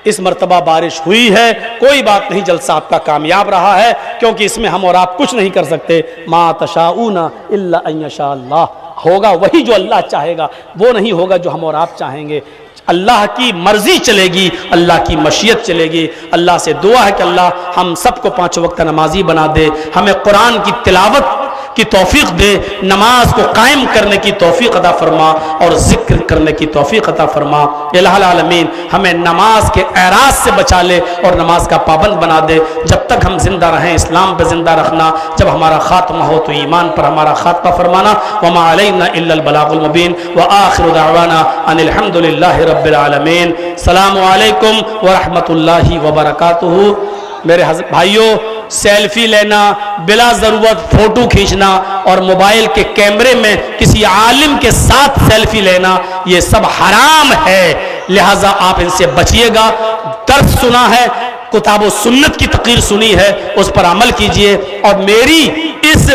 اس مرتبہ بارش ہوئی ہے, کوئی بات نہیں, جلسہ آپ کا کامیاب رہا ہے کیونکہ اس میں ہم اور آپ کچھ نہیں کر سکتے. ما تشاؤون الا ان یشاء اللہ. ہوگا وہی جو اللہ چاہے گا, وہ نہیں ہوگا جو ہم اور آپ چاہیں گے. اللہ کی مرضی چلے گی, اللہ کی مشیت چلے گی. اللہ سے دعا ہے کہ اللہ ہم سب کو 5 وقت نمازی بنا دے, ہمیں قرآن کی تلاوت کی توفیق دے, نماز کو قائم کرنے کی توفیق عطا فرما اور ذکر کرنے کی توفیق عطا فرما. الہ العالمین ہمیں نماز کے اعراض سے بچا لے اور نماز کا پابند بنا دے. جب تک ہم زندہ رہیں اسلام پہ زندہ رکھنا, جب ہمارا خاتمہ ہو تو ایمان پر ہمارا خاتمہ فرمانا. وما علینا الا البلاغ المبین وآخر دعوانا ان الحمد للہ رب العالمین. السلام علیکم ورحمۃ اللہ وبرکاتہ. میرے بھائیوں, سیلفی لینا, بلا ضرورت فوٹو کھینچنا اور موبائل کے کیمرے میں کسی عالم کے ساتھ سیلفی لینا یہ سب حرام ہے. لہٰذا آپ ان سے بچیے گا. درس سنا ہے, کتاب و سنت کی تقریر سنی ہے, اس پر عمل کیجئے. اور میری اس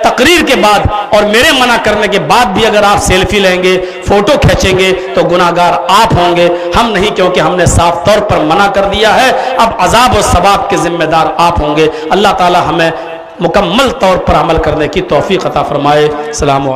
تقریر کے بعد اور میرے منع کرنے کے بعد بھی اگر آپ سیلفی لیں گے, فوٹو کھینچیں گے تو گناہگار آپ ہوں گے, ہم نہیں, کیونکہ ہم نے صاف طور پر منع کر دیا ہے. اب عذاب و ثواب کے ذمہ دار آپ ہوں گے. اللہ تعالی ہمیں مکمل طور پر عمل کرنے کی توفیق عطا فرمائے. السلام علیکم.